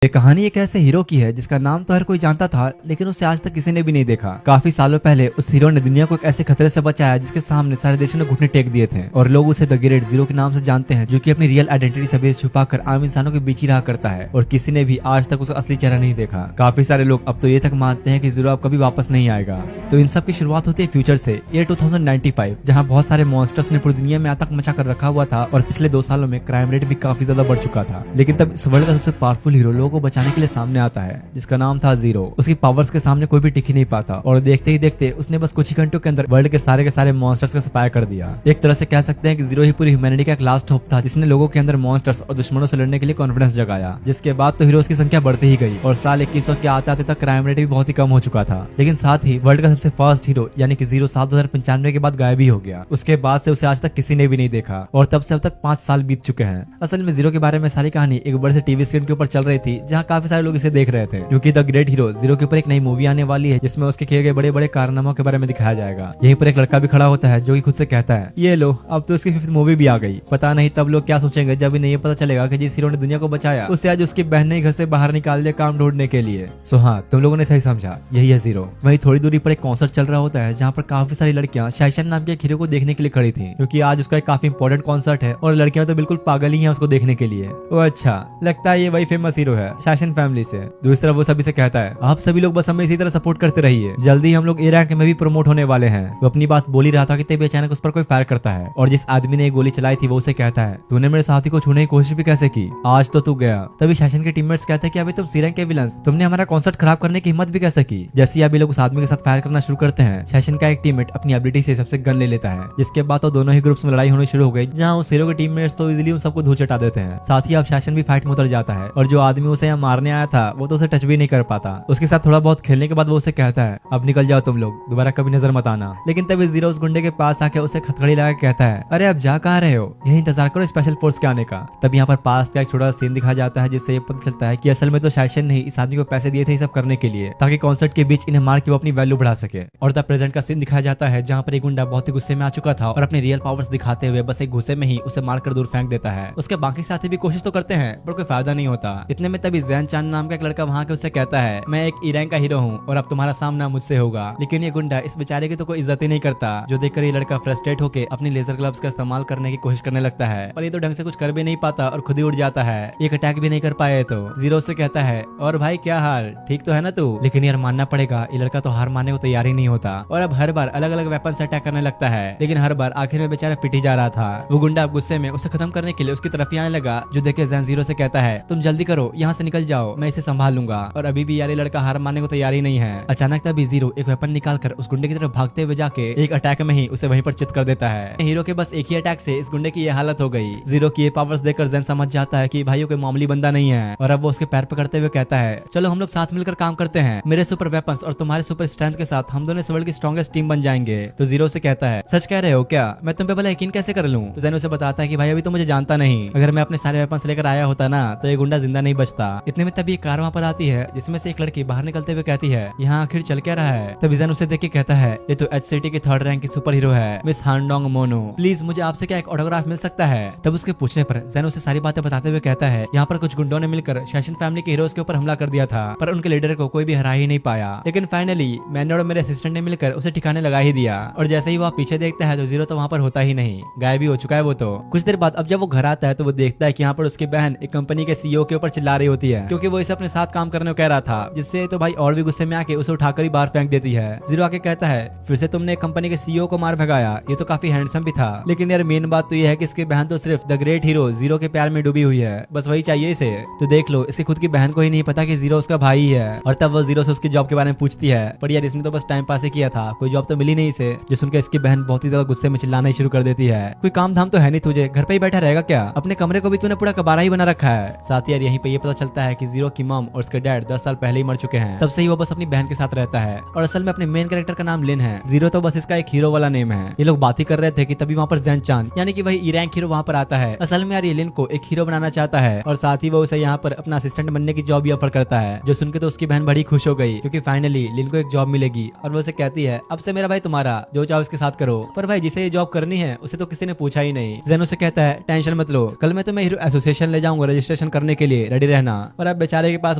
ये कहानी एक ऐसे हीरो की है जिसका नाम तो हर कोई जानता था, लेकिन उसे आज तक किसी ने भी नहीं देखा। काफी सालों पहले उस हीरो ने दुनिया को एक ऐसे खतरे से बचाया जिसके सामने सारे देशों ने घुटने टेक दिए थे, और लोग उसे द ग्रेट जीरो के नाम से जानते हैं, जो कि अपनी रियल आइडेंटिटी से छुपाकर आम इंसानों के बीच ही रहा करता है, और किसी ने भी आज तक उसका असली चेहरा नहीं देखा। काफी सारे लोग अब तो ये तक मानते हैं कि जीरो अब कभी वापस नहीं आएगा। तो इन सब की शुरुआत होती है फ्यूचर से, ईयर 2095, जहाँ बहुत सारे मॉन्स्टर्स ने पूरी दुनिया में आतंक मचा कर रखा हुआ था, और पिछले 2 सालों में क्राइम रेट भी काफी ज्यादा बढ़ चुका था। लेकिन तब इस वर्ल्ड का सबसे पावरफुल हीरो लोगों को बचाने के लिए सामने आता है, जिसका नाम था जीरो। उसकी पावर्स के सामने कोई भी टिक ही नहीं पाता, और देखते ही देखते उसने बस कुछ ही घंटों के अंदर वर्ल्ड के सारे मॉन्स्टर्स का सफाया कर दिया। एक तरह से कह सकते हैं कि जीरो ही पूरी ह्यूमैनिटी का एक लास्ट होप था, जिसने लोगों के अंदर मॉन्स्टर्स और दुश्मनों से लड़ने के लिए कॉन्फिडेंस जगाया। जिसके बाद तो हीरोज की संख्या बढ़ती ही गई, और साल 2100 के आते आते तक क्राइम रेट भी बहुत ही कम हो चुका था। लेकिन साथ ही वर्ल्ड का सबसे फास्ट हीरो यानी कि जीरो साल 2095 के बाद गायब ही हो गया। उसके बाद से उसे आज तक किसी ने भी नहीं देखा, और तब से अब तक 5 साल बीत चुके हैं। असल में जीरो के बारे में सारी कहानी एक बड़े से टीवी स्क्रीन के ऊपर चल रही थी, जहाँ काफी सारे लोग इसे देख रहे थे, क्योंकि द ग्रेट हीरो जीरो के ऊपर एक नई मूवी आने वाली है, जिसमें उसके किए गए बड़े बड़े कारनामों के बारे में दिखाया जाएगा। यहीं पर एक लड़का भी खड़ा होता है, जो कि खुद से कहता है, ये लो अब तो उसकी 5th मूवी भी आ गई। पता नहीं तब लोग क्या सोचेंगे जब इन्हें ये पता चलेगा कि जिस हीरो ने दुनिया को बचाया, उसे आज उसकी बहन ने घर से बाहर निकाल दिया काम ढूंढने के लिए। सो हाँ, तुम लोगों ने सही समझा, यही है जीरो। वहीं थोड़ी दूरी पर एक कॉन्सर्ट चल रहा होता है, जहाँ पर काफी सारी लड़कियां शाइशन नाम के एक हीरो को देखने के लिए खड़ी थी, क्योंकि आज उसका एक काफी इंपॉर्टेंट कॉन्सर्ट है, और लड़कियां तो बिल्कुल पागल ही हैं उसको देखने के लिए। ओ अच्छा, लगता है ये वही फेमस हीरो है शाइशन फैमिली से। दूसरी तरफ वो सभी से कहता है, आप सभी लोग बस हमें इसी तरह सपोर्ट करते रहिए, जल्दी हम लोग ए रैंक में भी प्रमोट होने वाले हैं। वो अपनी बात बोल ही रहा था कि तभी अचानक उस पर कोई फायर करता है, और जिस आदमी ने गोली चलाई थी वो उसे कहता है, तूने मेरे साथी को छूने की कोशिश भी कैसे की, आज तो तू गया। तभी शासन के टीममेट्स कहते हैं कि अभी तुम सी रैंक के विलन्स, तुमने हमारा कॉन्सर्ट खराब करने की हिम्मत भी कैसे की। जैसे ही अभी लोग उस आदमी के साथ फायर करना शुरू करते हैं, शासन का एक टीममेट अपनी एबिलिटी से सबसे गन ले लेता है, जिसके बाद तो दोनों ही ग्रुप्स में लड़ाई होनी शुरू हो गई, जहाँ उस हीरो के टीममेट्स तो इजीली उन सबको धूल चटा देते हैं। साथ ही अब शासन भी फाइट में उतर जाता है, और जो आदमी उसे यहाँ मारने आया था वो तो उसे टच भी नहीं कर पाता। उसके साथ थोड़ा बहुत खेलने के बाद वो उसे कहता है, अब निकल जाओ तुम लोग, दोबारा कभी नजर मत आना। लेकिन तभी जीरो उस गुंडे के पास आके उसे खतखड़ी लगा कहता है, अरे अब जा कहाँ रहे हो, यही इंतजार करो स्पेशल फोर्स के आने का। तब यहाँ पर पास का एक छोटा सा सीन दिखाया जाता है, जिससे ये पता चलता है कि असल में तो शासन ने इस आदमी को पैसे दिए थे ये सब करने के लिए, ताकि कॉन्सर्ट के बीच इन्हें मार के वो अपनी वैल्यू बढ़ा सके। और द प्रेजेंट का सीन दिखाया जाता है, जहाँ पर एक गुंडा बहुत ही गुस्से में आ चुका था, और अपने रियल पावर्स दिखाते हुए बस एक गुस्से में ही उसे मारकर दूर फेंक देता है। उसके बाकी साथी भी कोशिश तो करते हैं, पर कोई फायदा नहीं होता। इतने में तभी जैन चांद नाम का एक लड़का वहाँ के उसे कहता है, मैं एक ई रैंक का हीरो हूँ, और अब तुम्हारा सामना मुझसे होगा। लेकिन ये गुंडा इस बेचारे की तो कोई इज्जत ही नहीं करता, जो देखकर ये लड़का फ्रस्ट्रेट होकर अपनी लेजर ग्लव्स का इस्तेमाल करने की कोशिश करने लगता है, पर ये तो ढंग से कुछ कर भी नहीं पाता और खुद ही उड़ जाता है। एक अटैक भी नहीं कर पाए तो जीरो से कहता है, और भाई क्या हाल, ठीक तो है ना तू। लेकिन यार मानना पड़ेगा, ये लड़का तो हार मानने को तैयार ही नहीं होता, और अब हर बार अलग अलग वेपन से अटैक करने लगता है। लेकिन हर बार आखिर में बेचारा पिट ही जा रहा था। वो गुंडा अब गुस्से में उसे खत्म करने के लिए उसकी तरफ ही आने लगा, जो देखे जैन जीरो से कहता है, तुम जल्दी करो, यहाँ से निकल जाओ, मैं इसे संभाल लूंगा। और अभी भी यार ये लड़का हार मानने को तैयार ही नहीं है। अचानक तभी जीरो एक वेपन निकालकर उस गुंडे की तरफ भागते हुए जाके एक अटैक में ही उसे वहीं पर चित कर देता है। हीरो के बस एक ही अटैक से इस गुंडे की ये हालत हो गई। जीरो की ये पावर्स देखकर जैन समझ जाता है कि भाइयों कोई मामूली बंदा नहीं है, और अब वो उसके पैर पकड़ते हुए कहता है, चलो हम लोग साथ मिलकर काम करते हैं, मेरे सुपर वेपन्स और तुम्हारे सुपर स्ट्रेंथ के साथ हम दोनों इस वर्ल्ड की स्ट्रॉन्गेस्ट टीम बन जाएंगे। तो जीरो से कहता है, सच कह रहे हो क्या, मैं तुम पे भला यकीन कैसे कर लूं। तो जैन उसे बताता है कि भाई अभी तो मुझे जानता नहीं, अगर मैं अपने सारे वेपन्स लेकर आया होता ना तो ये गुंडा जिंदा नहीं बचता। इतने में तभी एक कार वहाँ पर आती है, जिसमें से एक लड़की बाहर निकलते हुए कहती है, यहाँ आखिर चल क्या रहा है। तभी जैन उसे देख के कहता है, ये तो एच सिटी की 3rd रैंक की सुपर हीरो है, मिस हानडोंग मोनो, प्लीज मुझे आपसे क्या एक ऑटोग्राफ मिल सकता है। तब उसके पूछने पर जैन उसे सारी बातें बताते हुए कहता है, यहाँ पर कुछ गुंडों ने मिलकर शासन फैमिली के हीरोज के ऊपर हमला कर दिया था, पर उनके लीडर को कोई भी हरा ही नहीं पाया। लेकिन फाइनली मैंने और मेरे असिस्टेंट ने मिलकर उसे ठिकाने लगा ही दिया। और जैसे ही वो पीछे देखता है तो जीरो तो वहाँ पर होता ही नहीं, गायब भी हो चुका है वो तो। कुछ देर बाद अब जब वो घर आता है तो वो देखता है कि यहाँ पर उसकी बहन एक कंपनी के सीईओ के ऊपर चिल्ला रही होती है, क्योंकि वो इसे अपने साथ काम करने को कह रहा था, जिससे तो भाई और भी गुस्से में आके उसे उठाकर ही बाहर फेंक देती है। जीरो आके कहता है, फिर से तुमने कंपनी के सीईओ को मार भगाया, ये तो काफी हैंडसम भी था। लेकिन यार मेन बात तो ये है कि इसकी बहन तो सिर्फ द ग्रेट हीरो जीरो के प्यार में डूबी हुई है, बस वही चाहिए इसे। तो देख लो, इसकी खुद की बहन को ही नहीं पता कि जीरो उसका भाई है। और तब वो जीरो से उसकी जॉब के बारे में पूछती है, पर यार इसने तो बस टाइम पास ही किया था, कोई जॉब तो मिली नहीं इसे। जो सुनकर इसकी बहन बहुत ही ज्यादा गुस्से में चिल्लाना ही शुरू कर देती है, कोई काम धाम तो है नहीं तुझे, घर पे ही बैठा रहेगा क्या, अपने कमरे को भी तूने पूरा कबाड़ा ही बना रखा है। साथ ही यार यहीं पे ये पता चलता है कि जीरो की मॉम और उसके डैड 10 साल पहले ही मर चुके हैं। तब से ही वो बस अपनी बहन के साथ रहता है, और असल में अपने मेन कैरेक्टर का नाम लिन है, जीरो तो बस इसका एक हीरो वाला नेम है। ये लोग बात ही कर रहे थे कि तभी वहाँ पर जैन चांद यानी कि वही ई रैंक हीरो वहाँ पर आता है। असल में यार ये लिन को एक हीरो बनाना चाहता है, और साथ ही वो उसे यहाँ पर अपना असिस्टेंट बनने की जॉब भी ऑफर करता है, जो सुनकर तो उसकी बहन बड़ी खुश हो गई, क्योंकि फाइनली लिन को एक जॉब मिलेगी। और वो उसे कहती है, अब से मेरा भाई तुम्हारा, जो चाहो उसके साथ करो। पर भाई जिसे ये जॉब करनी है उसे तो किसी ने पूछा ही नहीं। जैन उसे कहता है, टेंशन मत लो, कल मैं तुम्हें हीरो एसोसिएशन ले जाऊंगा रजिस्ट्रेशन करने के लिए, रेडी रहना। बचना, और अब बेचारे के पास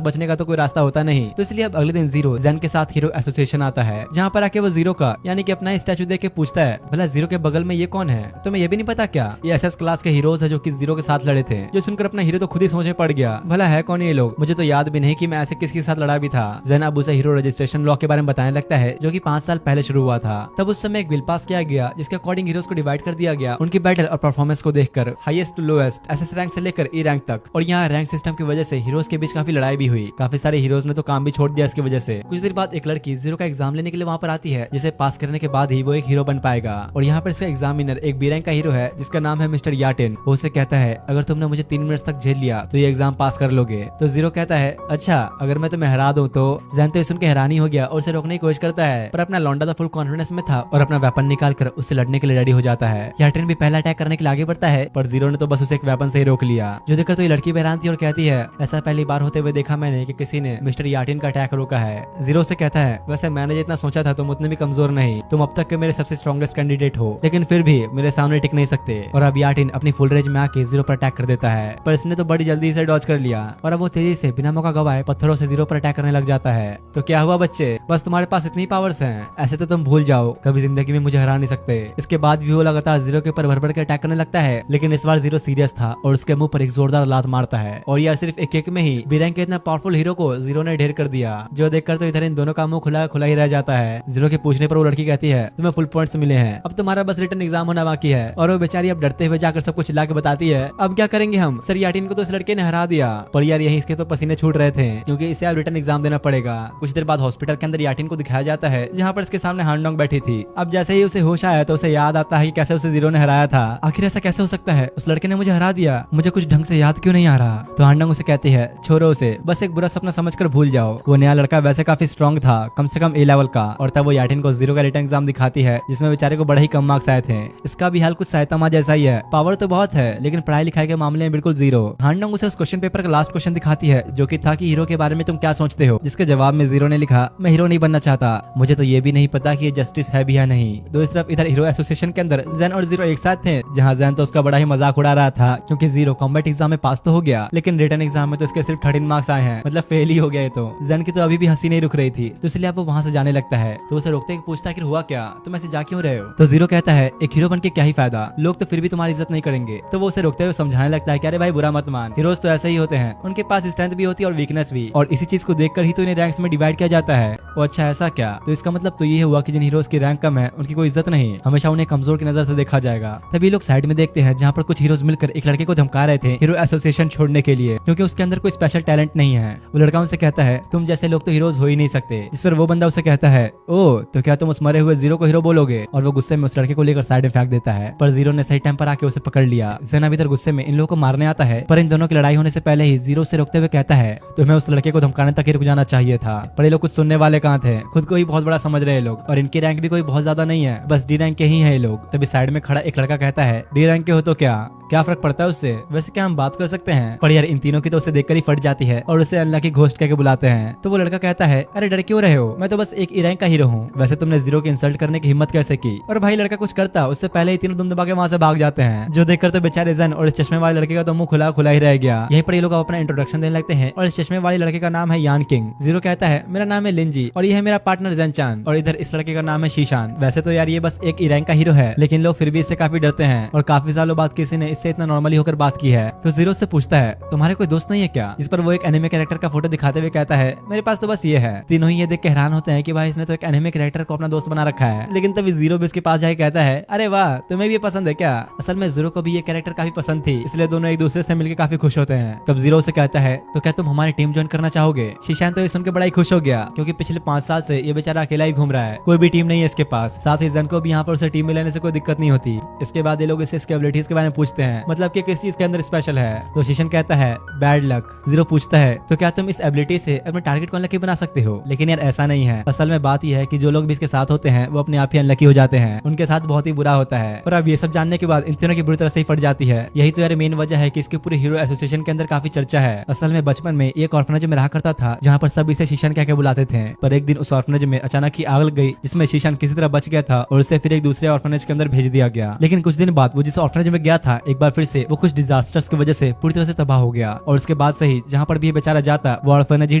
बचने का तो कोई रास्ता होता नहीं। तो इसलिए अब अगले दिन जीरो जेन के साथ हीरो एसोसिएशन आता है, जहाँ पर आके वो जीरो का यानी कि अपना स्टैचू देख के पूछता है, भला जीरो के बगल में ये कौन है? तुम्हें ये भी नहीं पता क्या? ये एसएस क्लास के हीरोज है जो कि जीरो के साथ लड़े थे। जो सुनकर अपना हीरो तो खुद ही सोचने पड़ गया, भला है कौन ये लोग? मुझे तो याद भी नहीं कि मैं ऐसे किसके साथ लड़ा भी था। जेन अब उसे हीरो रजिस्ट्रेशन लॉ के बारे में बताने लगता है, जो कि 5 साल पहले शुरू हुआ था। तब उस समय एक बिल पास किया गया जिसके अकॉर्डिंग हीरोज को डिवाइड कर दिया गया उनकी बैटल और परफॉर्मेंस को देखकर, highest to lowest, SS rank से लेकर ई रैंक तक। और यहाँ रैंक सिस्टम की वजह से हीरोज के बीच काफी लड़ाई भी हुई। काफी सारे हीरोज ने तो काम भी छोड़ दिया इसकी वजह से। कुछ देर बाद एक लड़की जीरो का एग्जाम लेने के लिए वहाँ पर आती है, जिसे पास करने के बाद ही वो एक हीरो बन पाएगा। और यहाँ पर इसका एग्जामिनर एक बी रैंक का हीरो है जिसका नाम है मिस्टर याटिन। वो उसे कहता है, अगर तुमने मुझे 3 मिनट तक झेल लिया तो ये एग्जाम पास कर लोगे। तो जीरो कहता है, अच्छा अगर मैं तुम्हें हरा दूं तो? जेन तो सुन के हैरानी हो गया और उसे रोकने की कोशिश करता है, पर अपना लौंडा तो फुल कॉन्फिडेंस में था और अपना वेपन निकाल कर उससे लड़ने के लिए रेडी हो जाता है। याटिन भी पहला अटैक करने के लिए आगे बढ़ता है, पर जीरो ने तो बस उसे एक वेपन से ही रोक लिया। जो देखकर तो ये लड़की हैरान थी और कहती है, ऐसा पहली बार होते हुए देखा मैंने कि किसी ने मिस्टर याटिन का अटैक रोका है। जीरो से कहता है, वैसे मैंने जितना सोचा था तुम उतने भी कमजोर नहीं, तुम अब तक के मेरे सबसे स्ट्रॉन्गेस्ट कैंडिडेट हो, लेकिन फिर भी मेरे सामने टिक नहीं सकते। और अब याटिन अपनी फुल रेंज में आके जीरो पर अटैक कर देता है, पर इसने तो बड़ी जल्दी से डॉज कर लिया और अब वो तेजी से बिना मौका गवाए पत्थरों से जीरो पर अटैक करने लग जाता है। तो क्या हुआ बच्चे, बस तुम्हारे पास इतनी पावर्स हैं? ऐसे तो तुम भूल जाओ, कभी जिंदगी में मुझे हरा नहीं सकते। इसके बाद भी वो लगातार जीरो के ऊपर भर के अटैक करने लगता है, लेकिन इस बार जीरो सीरियस था और उसके मुंह पर एक जोरदार लात मारता है। और यार सिर्फ एक किक में ही बी रैंक के इतना पावरफुल हीरो को जीरो ने ढेर कर दिया, जो देखकर तो इधर इन दोनों का मुंह खुला खुला ही रह जाता है। जीरो के पूछने पर वो लड़की कहती है, तुम्हें फुल पॉइंट्स मिले हैं, अब तुम्हारा बस रिटर्न एग्जाम होना बाकी है। और वो बेचारी अब डरते हुए जाकर सब कुछ चिल्ला के बताती है, अब क्या करेंगे हम? सर याटिन को तो इस लड़के ने हरा दिया, पर यार यही इसके तो पसीने छूट रहे थे क्योंकि इसे अब रिटर्न एग्जाम देना पड़ेगा। कुछ देर बाद हॉस्पिटल के अंदर याटिन को दिखाया जाता है, जहाँ पर इसके सामने हांडोंग बैठी थी। अब जैसे ही उसे होश आया तो उसे याद आता है कि कैसे उसे जीरो ने हराया था। आखिर ऐसा कैसे हो सकता है? उस लड़के ने मुझे हरा दिया, मुझे कुछ ढंग से याद क्यों नहीं आ रहा? तो हांडोंग उसे कहती है, छोड़ो उसे, बस एक बुरा सपना समझकर भूल जाओ। वो नया लड़का वैसे काफी स्ट्रॉन्ग था, कम से कम ए लेवल का। और तब वो याटिन को जीरो का रिटर्न एग्जाम दिखाती है, जिसमें बेचारे को बड़े ही कम मार्क्स आए थे। इसका भी हाल कुछ साइतामा जैसा ही है, पावर तो बहुत है लेकिन पढ़ाई लिखाई के मामले में बिल्कुल जीरो। हांडोंग उसे उस क्वेश्चन पेपर का लास्ट क्वेश्चन दिखाती है, जो कि था कि हीरो के बारे में तुम क्या सोचते हो, जिसके जवाब में जीरो ने लिखा, मैं हीरो नहीं बनना चाहता, मुझे तो ये भी नहीं पता कि ये जस्टिस है भी या नहीं। तो इस तरफ इधर हीरो एसोसिएशन के अंदर जेन और जीरो एक साथ थे, जहाँ जेन तो उसका बड़ा ही मजाक उड़ा रहा था क्योंकि जीरो कॉम्बैट एग्जाम में पास तो हो गया, लेकिन रिटर्न एग्जाम में तो उसके सिर्फ 13 मार्क्स आए हैं, मतलब फेल ही हो गए। तो जेन की तो अभी भी हंसी नहीं रुक रही थी, तो इसलिए अब वो वहाँ से जाने लगता है। तो उसे रोकते ही पूछता है कि हुआ क्या, तुम ऐसे जा क्यों रहे हो? तो जीरो कहता है, एक हीरो बन के क्या ही फायदा, लोग तो फिर भी तुम्हारी इज्जत नहीं करेंगे। तो वो उसे रोकते हुए समझाने लगता है कि अरे भाई बुरा मत मान, हीरोज तो ऐसे ही होते हैं, उनके पास स्ट्रेंथ भी होती है और वीकनेस भी, और इसी चीज को देखकर ही तो इन्हें रैंक्स में डिवाइड किया जाता है। वो अच्छा ऐसा क्या? तो इसका मतलब तो ये हुआ कि जिन हीरोज की रैंक कम है उनकी कोई इज्जत नहीं, हमेशा उन्हें कमजोर की नजर से देखा जाएगा। तभी लोग साइड में देखते हैं, जहाँ पर कुछ हीरोज मिलकर एक लड़के को धमका रहे थे हीरो एसोसिएशन छोड़ने के लिए, क्योंकि उसके अंदर कोई स्पेशल टैलेंट नहीं है। वो लड़का उनसे कहता है, तुम जैसे लोग तो हीरोज हो ही नहीं सकते। जिस पर वो बंदा उसे कहता है, ओ तो क्या तुम उस मरे हुए जीरो को हीरो बोलोगे? और वो गुस्से में उस लड़के को लेकर साइड में फेंक देता है, पर जीरो ने सही टाइम पर आके उसे पकड़ लिया। जेन अभी इधर गुस्से में इन लोगों को मारने आता है, पर इन दोनों की लड़ाई होने से पहले ही जीरो से रोकते हुए कहता है, तुम्हें उस लड़के को धमकाने तक ही रुक जाना चाहिए था। पर ये लोग कुछ सुनने वाले कहाँ थे, खुद को ही बहुत बड़ा समझ रहे लोग, और इनकी रैंक भी कोई बहुत ज्यादा नहीं है, बस डी रैंक के ही है ये लोग। तभी साइड में खड़ा एक लड़का कहता है, डी रैंक के हो तो क्या फर्क पड़ता है उससे, वैसे क्या हम बात कर सकते हैं? पर यार इन तीनों की तो उसे देखकर ही फट जाती है और उसे अल्लाह की घोस्ट कह के बुलाते हैं। तो वो लड़का कहता है, अरे डर क्यों रहे हो, मैं तो बस एक ई रैंक का हीरो हूँ, वैसे तुमने जीरो की इंसल्ट करने की हिम्मत कैसे की? और भाई लड़का कुछ करता उससे पहले ही तीनों दुम दबा के वहाँ से भाग जाते हैं, जो देखकर तो बेचारे जेन और इस चश्मे वाले लड़के का तो मुंह खुला खुला ही रह गया। यहीं पर ये लोग अपना इंट्रोडक्शन देने लगते हैं, और इस चश्मे वाले लड़के का नाम है यान किंग। जीरो कहता है, मेरा नाम है लिंजी और ये है मेरा पार्टनर जेन चान, और इधर इस लड़के का नाम है शीशान। वैसे तो यार ये बस एक ई रैंक का हीरो है, लेकिन लोग फिर भी इससे काफी डरते हैं, और काफी सालों बाद किसी ने इससे इतना नॉर्मली होकर बात की है। तो जीरो से पूछता है, तुम्हारे कोई दोस्त नहीं है क्या? जिस पर वो एक एनिमे कैरेक्टर का फोटो दिखाते हुए कहता है, मेरे पास तो बस ये है। तीनों ही ये देख के हैरान होते हैं कि भाई इसने तो एक एनिमे कैरेक्टर को अपना दोस्त बना रखा है। लेकिन तभी जीरो भी इसके पास जाके कहता है, अरे वाह तुम्हें भी ये पसंद है क्या? असल में जीरो को भी ये कैरेक्टर काफी पसंद थी, इसलिए दोनों एक दूसरे से मिलकर काफी खुश होते हैं। तब जीरो से कहता है, तो क्या तुम हमारी टीम ज्वाइन करना चाहोगे? शीशान तो ये सुनकर बड़ा ही खुश हो गया, क्योंकि पिछले 5 साल से ये बेचारा अकेला ही घूम रहा है, कोई भी टीम नहीं है इसके पास। साथ ही जन को भी यहाँ पर उसे टीम में लेने से कोई दिक्कत नहीं होती। इसके बाद ये लोग इससे इसके एबिलिटीज के बारे में पूछते हैं, मतलब कि किस चीज के अंदर स्पेशल है। तो शीशन कहता है, बैड लक। जीरो पूछता है, तो क्या तुम इस एबिलिटी से अपने टारगेट को अनलकी बना सकते हो? लेकिन यार ऐसा नहीं है, असल में बात यह है कि जो लोग भी इसके साथ होते हैं वो अपने आप ही अनलकी हो जाते हैं, उनके साथ बहुत ही बुरा होता है। और अब ये सब जानने के बाद इन तीनों की बुरी तरह से ही फट जाती है। यही तो यार मेन वजह है कि इसके पूरे हीरो एसोसिएशन के अंदर काफी चर्चा है। असल में बचपन में एक ऑर्फनेज में रहा करता था, जहाँ पर सब इसे शीशन कह के बुलाते थे, पर एक दिन उस ऑर्फनेज में अचानक ही आग लग गई, जिसमें शीशन किसी तरह बच गया था और उसे फिर एक दूसरे ऑर्फनेज के अंदर भेज दिया गया। लेकिन कुछ दिन बाद वो जिस ऑर्फनेज में गया था, एक बार फिर से वो कुछ डिजास्टर्स की वजह से पूरी तरह से तबाह हो गया, और उसके बाद से ही जहाँ पर भी बेचारा जाता वो ऑर्फनेज ही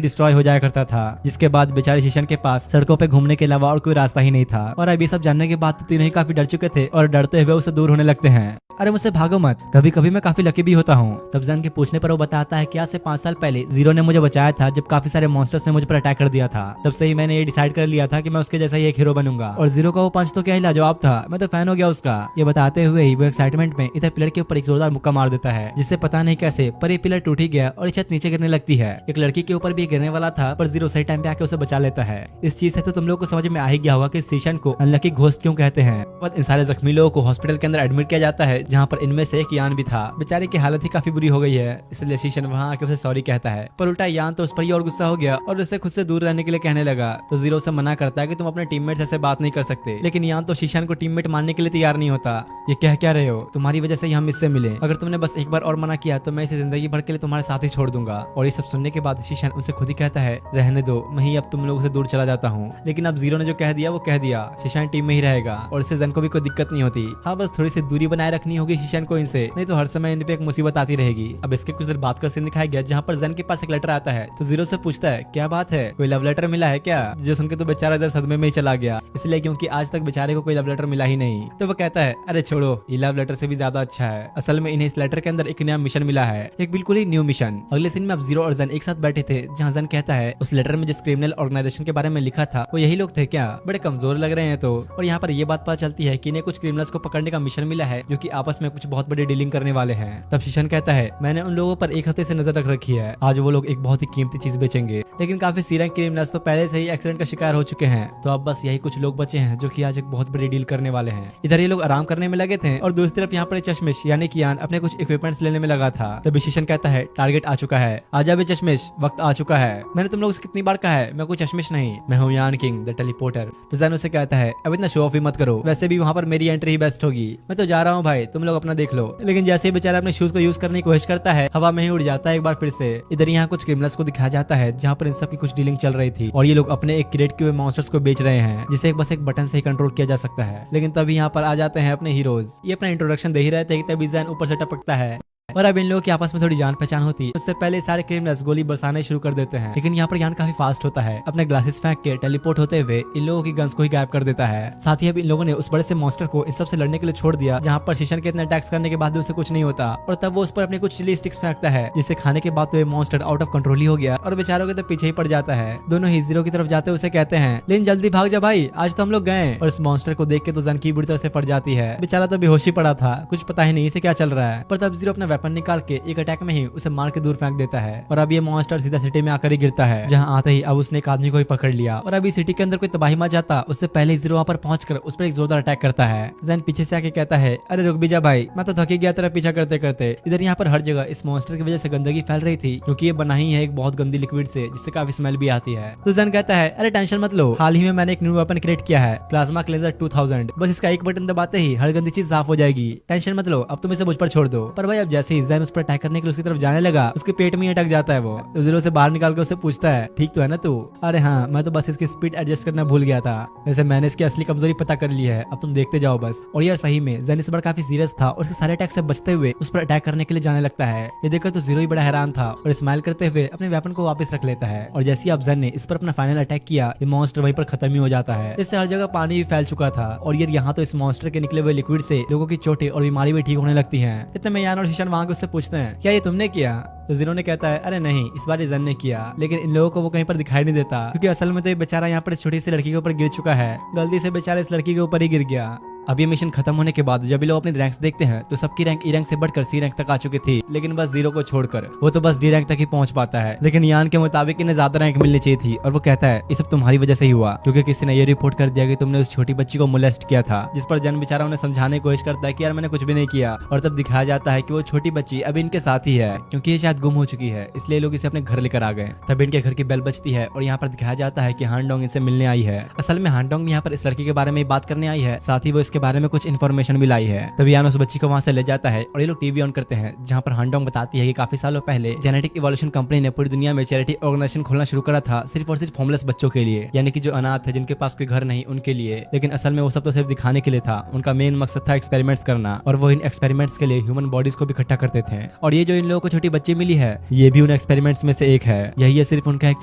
डिस्ट्रॉय हो जाया करता था, जिसके बाद बेचारे शीशन के पास सड़कों पे घूमने के अलावा और कोई रास्ता ही नहीं था। और अब ये सब जानने के बाद तो तीनों ही काफी डर चुके थे और डरते हुए उससे दूर होने लगते हैं। अरे मुझसे भागो मत, कभी कभी मैं काफी लकी भी होता हूँ। तब जैन के पूछने पर वो बताता है कि आज से 5 साल पहले जीरो ने मुझे बचाया था जब काफी सारे मॉन्स्टर्स ने मुझे पर अटैक कर दिया था। तब से ही मैंने ये डिसाइड कर लिया था कि मैं उसके जैसा ही एक हीरो बनूंगा। और जीरो का वो पंच तो क्या ही लाजवाब था, मैं तो फैन हो गया उसका। ये बताते हुए ही वो एक्साइटमेंट में इधर पिलर के ऊपर एक जोरदार मुक्का मार देता है, जिससे पता नहीं कैसे पर ये पिलर टूट ही गया और छत नीचे गिरने लगती है। एक लड़की के ऊपर भी गिरने वाला था पर जीरो सही टाइम पे आके उसे बचा लेता है। इस चीज से तो तुम लोग को समझ में आ ही गया होगा कि शीशन को अनलकी घोस्ट क्यों कहते हैं। इन सारे जख्मी लोगों को हॉस्पिटल के अंदर एडमिट किया जाता है, जहाँ पर इनमें से एक यान भी था। बेचारे की हालत ही काफी बुरी हो गई है, इसलिए शीशन वहाँ आके उसे सॉरी कहता है। पर उल्टा यान तो उस पर ही और गुस्सा हो गया और उसे खुद से दूर रहने के लिए कहने लगा। तो जीरो से मना करता है कि तुम अपने टीममेट ऐसे बात नहीं कर सकते, लेकिन यान तो शीशन को टीममेट मानने के लिए तैयार नहीं होता। ये कह क्या रहे हो, तुम्हारी वजह से ही हम इससे मिले, अगर तुमने बस एक बार और मना किया तो मैं इसे जिंदगी भर के लिए तुम्हारे साथ ही छोड़ दूंगा। और ये सब सुनने के बाद शीशन उसे खुद ही कहता है रहने दो, मैं ही अब तुम लोगों से दूर चला जाता हूँ। लेकिन अब जीरो ने जो कह दिया वो कह दिया, शीशन टीम में ही रहेगा और इससे जन को भी कोई दिक्कत नहीं होती। हाँ बस थोड़ी सी दूरी बनाए रखनी होगी शीशन को इनसे, नहीं तो हर समय इन पे एक मुसीबत आती रहेगी। अब इसके कुछ देर बाद का सीन दिखाया गया जहाँ पर जन के पास एक लेटर आता है। तो जीरो से पूछता है क्या बात है, कोई लव लेटर मिला है क्या? जो सुन के तो बेचारा जन सदमे में ही चला गया, इसलिए क्योंकि आज तक बेचारे को कोई लव लेटर मिला ही नहीं। तो वो कहता है अरे छोड़ो, ये लव लेटर से भी ज्यादा अच्छा है। असल में इन्हें इस लेटर के अंदर एक नया मिशन मिला है, एक बिल्कुल ही न्यू मिशन। अगले सीन में अब जीरो और जन एक साथ बैठे थे, जहाँ जन कहता है उस लेटर में जिस क्रिमिनल ऑर्गेनाइजेशन के बारे में लिखा था वो यही लोग थे क्या? बड़े कमजोर लग रहे हैं तो। और यहाँ पर ये बात पता चलती है कि इन्हें कुछ क्रिमिनल्स को पकड़ने का मिशन मिला है जो कि आपस में कुछ बहुत बड़ी डीलिंग करने वाले हैं। तब शीशन कहता है मैंने उन लोगों पर एक हफ्ते से नजर रख रखी है, आज वो लोग एक बहुत ही कीमती चीज बेचेंगे। लेकिन काफी सी रैंक क्रिमिनल्स तो पहले से ही एक्सीडेंट का शिकार हो चुके हैं, तो अब बस यही कुछ लोग बचे हैं जो कि आज एक बहुत बड़ी डील करने वाले हैं। इधर ये लोग आराम करने में लगे थे और दूसरी तरफ यहाँ पर चश्मिश यानी कि यान अपने कुछ इक्विपमेंट्स लेने में लगा था। तभी शीशन कहता है टारगेट आ चुका है, आजा बे चश्मिश, वक्त आ चुका है। मैंने तुम लोगों से कितनी बार कहा है मैं कोई चश्मिश नहीं, मैं हूँ यान किंग द टेलीपोर्टर। तो जैन उसे कहता है अब इतना शो ऑफ ही मत करो, वैसे भी वहाँ पर मेरी एंट्री ही बेस्ट होगी, मैं तो जा रहा हूँ भाई, तुम लोग अपना देख लो। लेकिन जैसे ही बेचारा अपने शूज को यूज करने की कोशिश करता है हवा में ही उड़ जाता है एक बार फिर से। इधर यहाँ कुछ क्रिमिनल्स को दिखाया जाता है जहाँ पर इन सब की कुछ डीलिंग चल रही थी और ये लोग अपने एक क्रिएट किए हुए मॉन्स्टर्स को बेच रहे हैं, जिसे बस एक बटन से ही कंट्रोल किया जा सकता है। लेकिन तभी यहाँ पर आ जाते हैं अपने हीरोज। ये अपना इंट्रोडक्शन दे ही रहे थे तभी जैन ऊपर से टपकता है और अब इन लोगों की आपस में थोड़ी जान पहचान होती है। उससे पहले सारे क्रिमिनल्स गोली बरसाने शुरू कर देते हैं, लेकिन यहाँ पर यान काफी फास्ट होता है, अपने ग्लासेस फेंक के टेलीपोर्ट होते हुए इन लोगों की गन्स को ही गायब कर देता है। साथ ही अब इन लोगों ने उस बड़े से मॉन्स्टर को इस सब से लड़ने के लिए छोड़ दिया, जहाँ पर शीशन के इतने अटैक्स करने के बाद भी उसे कुछ नहीं होता। और तब वो उस पर अपने कुछ चिली स्टिक्स फेंकता है, जिसे खाने के बाद तो ये मॉन्स्टर आउट ऑफ कंट्रोल ही हो गया और बेचारों के तो पीछे ही पड़ जाता है। दोनों ही जीरो की तरफ जाते उसे कहते हैं लेकिन जल्दी भाग जा भाई, आज तो हम लोग गए। और इस मॉन्स्टर को देख के तो जन की बुरी तरह से पड़ जाती है, बेचारा तो बेहोशी पड़ा था, कुछ पता ही नहीं इसे क्या चल रहा है। पर तब जीरो अपना वेपन निकाल के एक अटैक में ही उसे मार के दूर फेंक देता है और अब ये मॉन्स्टर सीधा सिटी में आकर ही गिरता है, जहां आते ही अब उसने एक आदमी को ही पकड़ लिया। और अभी सिटी के अंदर कोई तबाही मच जाता उससे पहले जीरो वहां पर पहुंचकर उस पर एक जोरदार अटैक करता है। जैन पीछे से आके कहता है अरे रुक भी जा भाई, मैं तो थकी गया तेरा पीछा करते करते। इधर यहाँ पर हर जगह इस मॉन्स्टर की वजह से गंदगी फैल रही थी, क्योंकि ये बना ही है एक बहुत गंदी लिक्विड से, जिससे काफी स्मेल भी आती है। तो जैन कहता है अरे टेंशन मत लो, हाल ही में मैंने एक न्यू वेपन क्रिएट किया है, प्लाज्मा क्लेंजर 2000, बस इसका एक बटन दबाते ही हर गंदी चीज साफ हो जाएगी, टेंशन मत लो, अब तुम इसे मुझ पर छोड़ दो। पर भाई अब जैसे ही जैन उस पर अटैक करने के लिए उसकी तरफ जाने लगा उसके पेट में अटक जाता है वो। तो जीरो से बाहर निकाल के उससे पूछता है ठीक तो है ना तू? अरे हाँ, मैं तो बस इसकी स्पीड एडजस्ट करना भूल गया था, वैसे मैंने इसकी असली कमजोरी पता कर ली है, अब तुम देखते जाओ बस। और यार सही में जैन इस बार काफी सीरियस था और उसके सारे अटैक से बचते हुए उस पर अटैक करने के लिए जाने लगता है। ये देखकर तो जीरो ही बड़ा हैरान था और स्माइल करते हुए अपने वेपन को वापस रख लेता है। और जैसे ही अब जैन ने इस पर अपना फाइनल अटैक किया, ये मॉन्स्टर वहीं पर खत्म ही हो जाता है। इससे हर जगह पानी भी फैल चुका था और यार यहाँ तो इस मॉन्स्टर के निकले हुए लिक्विड से लोगों की चोटें और बीमारी भी ठीक होने लगती है। इतने में यान और शीशन वहां उससे पूछते हैं क्या ये तुमने किया? तो जीरो ने कहता है अरे नहीं, इस बार जैन ने किया, लेकिन इन लोगों को वो कहीं पर दिखाई नहीं देता, क्योंकि असल में तो ये बेचारा यहाँ पर इस छोटी सी लड़की के ऊपर गिर चुका है, गलती से बेचारा इस लड़की के ऊपर ही गिर गया। अब ये मिशन खत्म होने के बाद जब ये लोग अपनी रैंक्स देखते हैं तो सबकी रैंक ई रैंक से बढ़कर सी रैंक तक आ चुकी थी, लेकिन बस जीरो को छोड़कर वो तो बस डी रैंक तक ही पहुंच पाता है। लेकिन यान के मुताबिक इन्हें ज्यादा रैंक मिलनी चाहिए थी और वो कहता है ये सब तुम्हारी वजह से ही हुआ, क्योंकि किसी ने ये रिपोर्ट कर दिया कि तुमने उस छोटी बच्ची को मोलेस्ट किया था। जिस पर जन बेचारा उन्हें समझाने की कोशिश करता है कि यार मैंने कुछ भी नहीं किया, और तब दिखाया जाता है कि वो छोटी बच्ची अभी इनके साथ ही है, क्योंकि ये शायद गुम हो चुकी है, इसलिए लोग इसे अपने घर लेकर आ गए। तब इनके घर की बेल बजती है और यहाँ पर दिखाया जाता है कि हानडोंग इनसे मिलने आई है। असल में हानडोंग यहाँ पर इस लड़की के बारे में बात करने आई है, साथ ही वो इसके उसके बारे में कुछ इन्फॉर्मेशन भी लाई है। तभी यान उस बच्ची को वहाँ से ले जाता है और ये लोग टीवी ऑन करते हैं, जहाँ पर हांडोंग बताती है कि काफी सालों पहले जेनेटिक इवोल्यूशन कंपनी ने पूरी दुनिया में चैरिटी ऑर्गेनाइजेशन खोलना शुरू करा था, सिर्फ और सिर्फ होमलेस बच्चों के लिए, यानी कि जो अनाथ है, जिनके पास कोई घर नहीं, उनके लिए। लेकिन असल में वो सब तो सिर्फ दिखाने के लिए था। उनका मेन मकसद था एक्सपेरिमेंट्स करना, और वो इन एक्सपेरिमेंट्स के लिए ह्यूमन बॉडीज को भी इकट्ठा करते थे। और ये जो इन लोगों को छोटी बच्ची मिली है, ये भी उन एक्सपेरिमेंट्स में से एक है। यही है सिर्फ उनका एक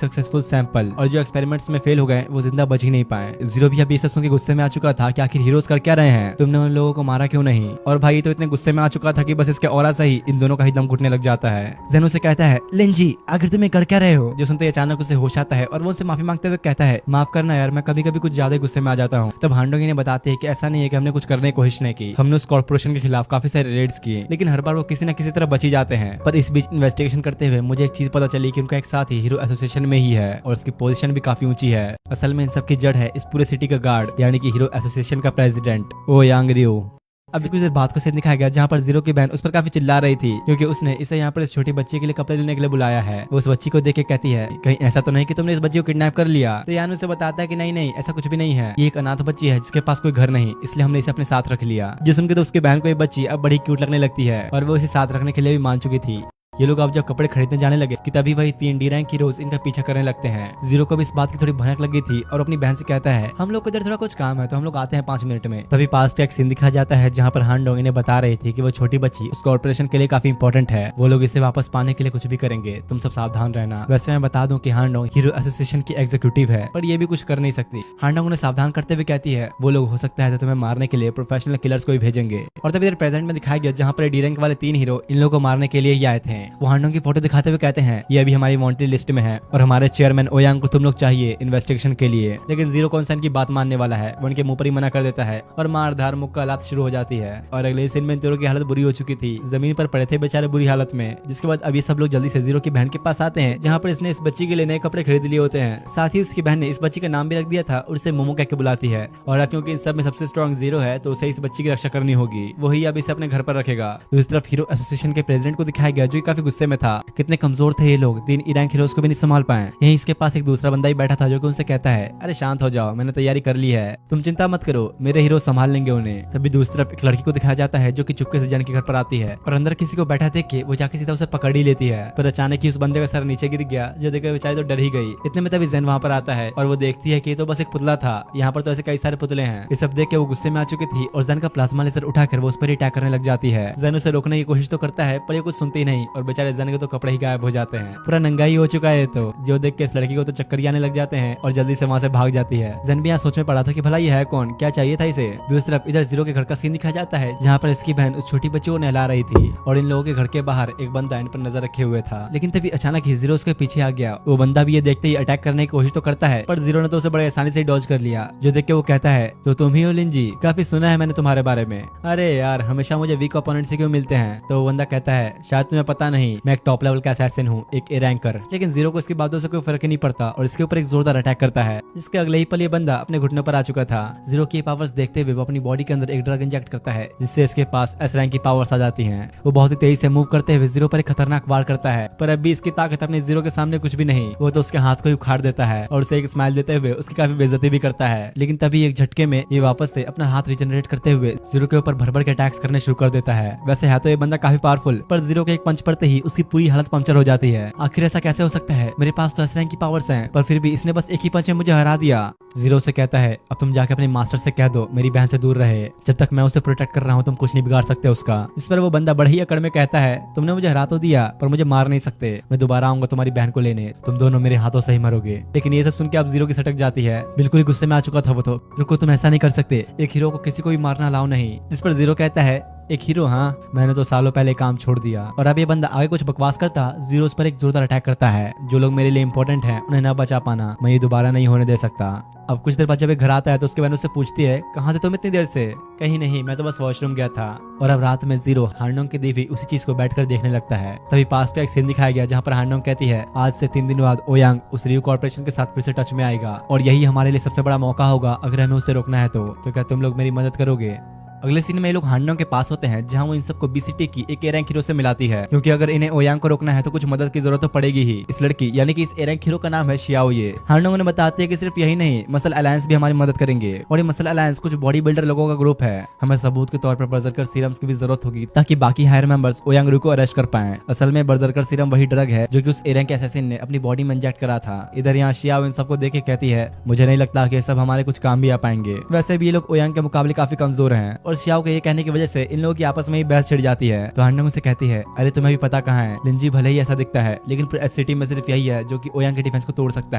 सक्सेसफुल सैंपल, और जो एक्सपेरिमेंट्स में फेल हो गए वो जिंदा बच ही नहीं पाए। जीरो भी अभी सुन के गुस्से में आ चुका था कि आखिर हीरोज कर क्या रहे हैं, तुमने उन लोगों को मारा क्यों नहीं। और भाई तो इतने गुस्से में आ चुका था कि बस इसके ऑरा से ही इन दोनों का ही दम घुटने लग जाता है। जेन उसे कहता है, लिंजी आखिर तुम कर क्या रहे हो। जो सुनते अचानक उसे होश आता है और वो उनसे माफी मांगते हुए कहता है, माफ करना यार, मैं कभी कभी कुछ ज्यादा गुस्से में आ जाता हूँ। तब हांडोंग ने बताते हैं कि ऐसा नहीं है कि हमने कुछ करने की कोशिश नहीं की, हमने उस कॉर्पोरेशन के खिलाफ काफी सारे रेड्स किए, लेकिन हर बार वो किसी न किसी तरह बच ही जाते हैं। पर इस बीच इन्वेस्टिगेशन करते हुए मुझे एक चीज पता चली कि उनका एक साथ ही हीरो एसोसिएशन में ही है, और उसकी पोजीशन भी काफी ऊंची है। असल में इन सब की जड़ है इस पूरे सिटी का गार्ड, यानी कि हीरो एसोसिएशन का प्रेसिडेंट ओ यांग रियो। अभी कुछ देर बाद को सीन दिखाया गया जहाँ पर जीरो की बहन उस पर काफी चिल्ला रही थी, क्योंकि उसने इसे यहाँ पर इस छोटी बच्ची के लिए कपड़े लेने के लिए बुलाया है। वो उस बच्ची को देख के कहती है, कहीं ऐसा तो नहीं कि तुमने इस बच्ची को किडनैप कर लिया। तो यान उसे बताता है कि नहीं नहीं, ऐसा कुछ भी नहीं है, ये एक अनाथ बच्ची है जिसके पास कोई घर नहीं, इसलिए हमने इसे अपने साथ रख लिया। जो सुनकर तो उसकी बहन को ये बच्ची अब बड़ी क्यूट लगने लगती है, और वो इसे साथ रखने के लिए भी मान चुकी थी। ये लोग अब जब कपड़े खरीदने जाने लगे कि तभी वही 3 डी रैंक हीरोज इनका पीछा करने लगते हैं। जीरो को भी इस बात की थोड़ी भनक लगी थी और अपनी बहन से कहता है, हम लोग को इधर थोड़ा कुछ काम है तो हम लोग आते हैं 5 मिनट में। तभी पास का एक सीन दिखाया जाता है जहाँ पर हांडोंग इन्हें बता रही थी कि वो छोटी बच्ची उस कॉर्पोरेशन के लिए काफी इंपॉर्टेंट है, वो लोग इसे वापस पाने के लिए कुछ भी करेंगे, तुम सब सावधान रहना। वैसे मैं बता दूं कि हांडोंग हीरो एसोसिएशन की एग्जीक्यूटिव है, पर ये भी कुछ कर नहीं सकती। हांडोंग उन्हें सावधान करते हुए कहती है, वो लोग हो सकता है तो तुम्हें मारने के लिए प्रोफेशनल किलर्स को भी भेजेंगे। और तभी इधर प्रेजेंट में दिखाया गया जहाँ पर डी रैंक वाले 3 हीरो इन लोगों को मारने के लिए ही आए थे। वो हांडोंग की फोटो दिखाते हुए कहते हैं, ये अभी हमारी वांटेड लिस्ट में है और हमारे चेयरमैन ओयांग को तुम लोग चाहिए इन्वेस्टिगेशन के लिए। लेकिन जीरो कौन सा इनकी बात मानने वाला है, वो उनके मुंह पर ही मना कर देता है और मार धार मुक्कालात शुरू हो जाती है। और अगले सीन में तीनों की हालत बुरी हो चुकी थी, जमीन पर पड़े थे बेचारे बुरी हालत में। जिसके बाद अब ये सब लोग जल्दी से जीरो की बहन के पास आते हैं, जहाँ पर इसने इस बच्ची के लिए नए कपड़े खरीद लिए होते हैं। साथ ही उसकी बहन ने इस बच्ची का नाम भी रख दिया था और उसे मोमो कह के बुलाती है। और क्योंकि इन सब में सबसे स्ट्रॉन्ग जीरो है तो उसे इस बच्ची की रक्षा करनी होगी, वही अब इसे अपने घर पर रखेगा। दूसरी तरफ हीरो एसोसिएशन के प्रेसिडेंट को दिखाया गया जो काफी गुस्से में था, कितने कमजोर थे ये लोग, 3 ई रैंक हीरोज को भी नहीं संभाल पाए। यहीं इसके पास एक दूसरा बंदा ही बैठा था जो कि उनसे कहता है, अरे शांत हो जाओ, मैंने तैयारी कर ली है, तुम चिंता मत करो, मेरे हीरो संभाल लेंगे उन्हें। तभी दूसरी तरफ एक लड़की को दिखाया जाता है जो कि चुपके से जैन के घर पर आती है और अंदर किसी को बैठा देख के वो जाके सीधा उसे पकड़ ही लेती है। पर अचानक ही उस बंदे का सर नीचे गिर गया, जो देखकर बेचारी तो डर ही गई। इतने में तभी जैन वहाँ पर आता है और वो देखती है कि ये तो बस एक पुतला था, यहाँ पर तो ऐसे कई सारे पुतले हैं। ये सब देख के वो गुस्से में आ चुकी थी और जैन का प्लाज्मा लेजर उठाकर वो उस पर ही अटैक करने लग जाती है। जैन उसे रोकने की कोशिश तो करता है पर ये कुछ सुनती नहीं और बेचारे जैन के तो कपड़े ही गायब हो जाते हैं, पूरा नंगा ही हो चुका है। तो जो देख के इस लड़की को तो चक्कर आने लग जाते हैं और जल्दी से वहाँ से भाग जाती है। जैन भी यहाँ सोच में पड़ा था कि भला ये है कौन, क्या चाहिए था इसे। दूसरी तरफ इधर जीरो के घर का सीन दिखाया जाता है जहाँ पर इसकी बहन उस छोटी बच्ची को नहला रही थी और इन लोगों के घर के बाहर एक बंदा इन पर नजर रखे हुए था। लेकिन तभी अचानक ही जीरो उसके पीछे आ गया। वो बंदा भी ये देखते ही अटैक करने की कोशिश तो करता है पर जीरो ने तो उसे बड़े आसानी से डॉज कर लिया। जो देख के वो कहता है, तो तुम ही हो लिंजी, काफी सुना है मैंने तुम्हारे बारे में। अरे यार हमेशा मुझे वीक ओपोनेंट से क्यों मिलते हैं। तो वो बंदा कहता है, शायद तुम्हें पता नहीं, मैं एक टॉप लेवल का असैसिन हूँ, एक ए रैंकर। लेकिन जीरो को इसकी बातों से कोई फर्क नहीं पड़ता और इसके ऊपर एक जोरदार अटैक करता है, जिसके अगले ही पल ये बंदा अपने घुटनों पर आ चुका था। जीरो की पावर्स देखते हुए वो अपनी बॉडी के अंदर एक ड्रग इंजेक्ट करता है, जिससे इसके पास एस रैंक की पावर्स आ जाती हैं। वो बहुत ही तेजी से मूव करते हुए जीरो पर एक खतरनाक वार करता है, पर अभी इसकी ताकत अपने जीरो के सामने कुछ भी नहीं। वो तो उसके हाथ को ही उखाड़ देता है और उसे एक स्माइल देते हुए उसकी काफी बेइज्जती भी करता है। लेकिन तभी एक झटके में ये वापस से अपना हाथ रिजनरेट करते हुए जीरो के ऊपर भर-भर के अटैक्स करने शुरू कर देता है। वैसे है तो ये बंदा काफी पावरफुल, पर जीरो के एक पंच पड़ते ही उसकी पूरी हालत पंक्चर हो जाती है। आखिर ऐसा कैसे हो सकता है, मेरे पास तो एस रैंक की पावर्स हैं, पर फिर भी इसने बस एक ही पंच में मुझे हरा दिया। जीरो से कहता है, अब तुम जाके अपने मास्टर से कह दो मेरी बहन से दूर रहे, जब तक मैं उसे प्रोटेक्ट कर रहा हूँ तुम कुछ नहीं बिगाड़ सकते उसका। जिस पर वो बंदा बड़े ही अकड़ में कहता है, तुमने मुझे हरा तो दिया पर मुझे मार नहीं सकते, मैं दोबारा आऊंगा तुम्हारी बहन को लेने, तुम दोनों मेरे हाथों से ही मरोगे। लेकिन ये सब सुन के अब जीरो की सटक जाती है, बिल्कुल ही गुस्से में आ चुका था वो तो। रुको, तुम ऐसा नहीं कर सकते, एक हीरो को किसी को भी मारना अलाउ नहीं। जिस पर जीरो कहता है, एक हीरो, हाँ मैंने तो सालों पहले काम छोड़ दिया। और अब ये बंदा आगे कुछ बकवास करता, जीरो उस पर एक जोरदार अटैक करता है। जो लोग मेरे लिए इंपॉर्टेंट हैं उन्हें न बचा पाना मैं ये दोबारा नहीं होने दे सकता। अब कुछ देर बाद जब घर आता है तो उसके बहन उससे पूछती है, कहाँ थे तुम इतनी देर से। कहीं नहीं, मैं तो बस वॉशरूम गया था। और अब रात में जीरो हांडोंग की दी हुई उसी चीज को बैठकर देखने लगता है। तभी पास का एक सीन दिखाया गया जहाँ पर हांडोंग कहती है, आज से 3 दिन बाद ओयांग उस रियो कॉर्पोरेशन के साथ फिर से टच में आएगा और यही हमारे लिए सबसे बड़ा मौका होगा अगर हमें उसे रोकना है तो क्या तुम लोग मेरी मदद करोगे। अगले सीन में ये लोग हांडोंग के पास होते हैं जहाँ वो इन सबको बीसीटी की एक ए रैंक हीरो से मिलाती है, क्योंकि अगर इन्हें ओयांग को रोकना है तो कुछ मदद की जरूरत तो पड़ेगी ही। इस लड़की यानी कि इस ए रैंक हीरो का नाम है शियाओ ये। हांडोंग उन्हें बताती है कि सिर्फ यही नहीं, मसल अलायंस भी हमारी मदद करेंगे और ये मसल अलायंस कुछ बॉडी बिल्डर लोगों का ग्रुप है। हमें सबूत के तौर पर बर्जरकर सीरम्स की भी जरूरत होगी ताकि बाकी हायर मेंबर्स ओयांग रु को अरेस्ट कर पाएं। असल में बर्जरकर सीरम वही ड्रग है जो कि उस ए रैंक के असैसिन ने अपनी बॉडी में इंजेक्ट करा था। इधर यहाँ शियाओ इन सबको देख के कहती है, मुझे नहीं लगता कि ये सब हमारे कुछ काम भी आ पाएंगे। वैसे भी ये लोग ओयांग के मुकाबले काफी कमजोर हैं और शियाओ के ये कहने की वजह से इन लोगों की आपस में ही बहस छिड़ जाती है। तो हांडोंग से कहती है, अरे तुम्हें भी पता कहाँ है, लिंजी भले ही ऐसा दिखता है लेकिन फिर सिटी में सिर्फ यही है जो कि ओयांग के डिफेंस को तोड़ सकता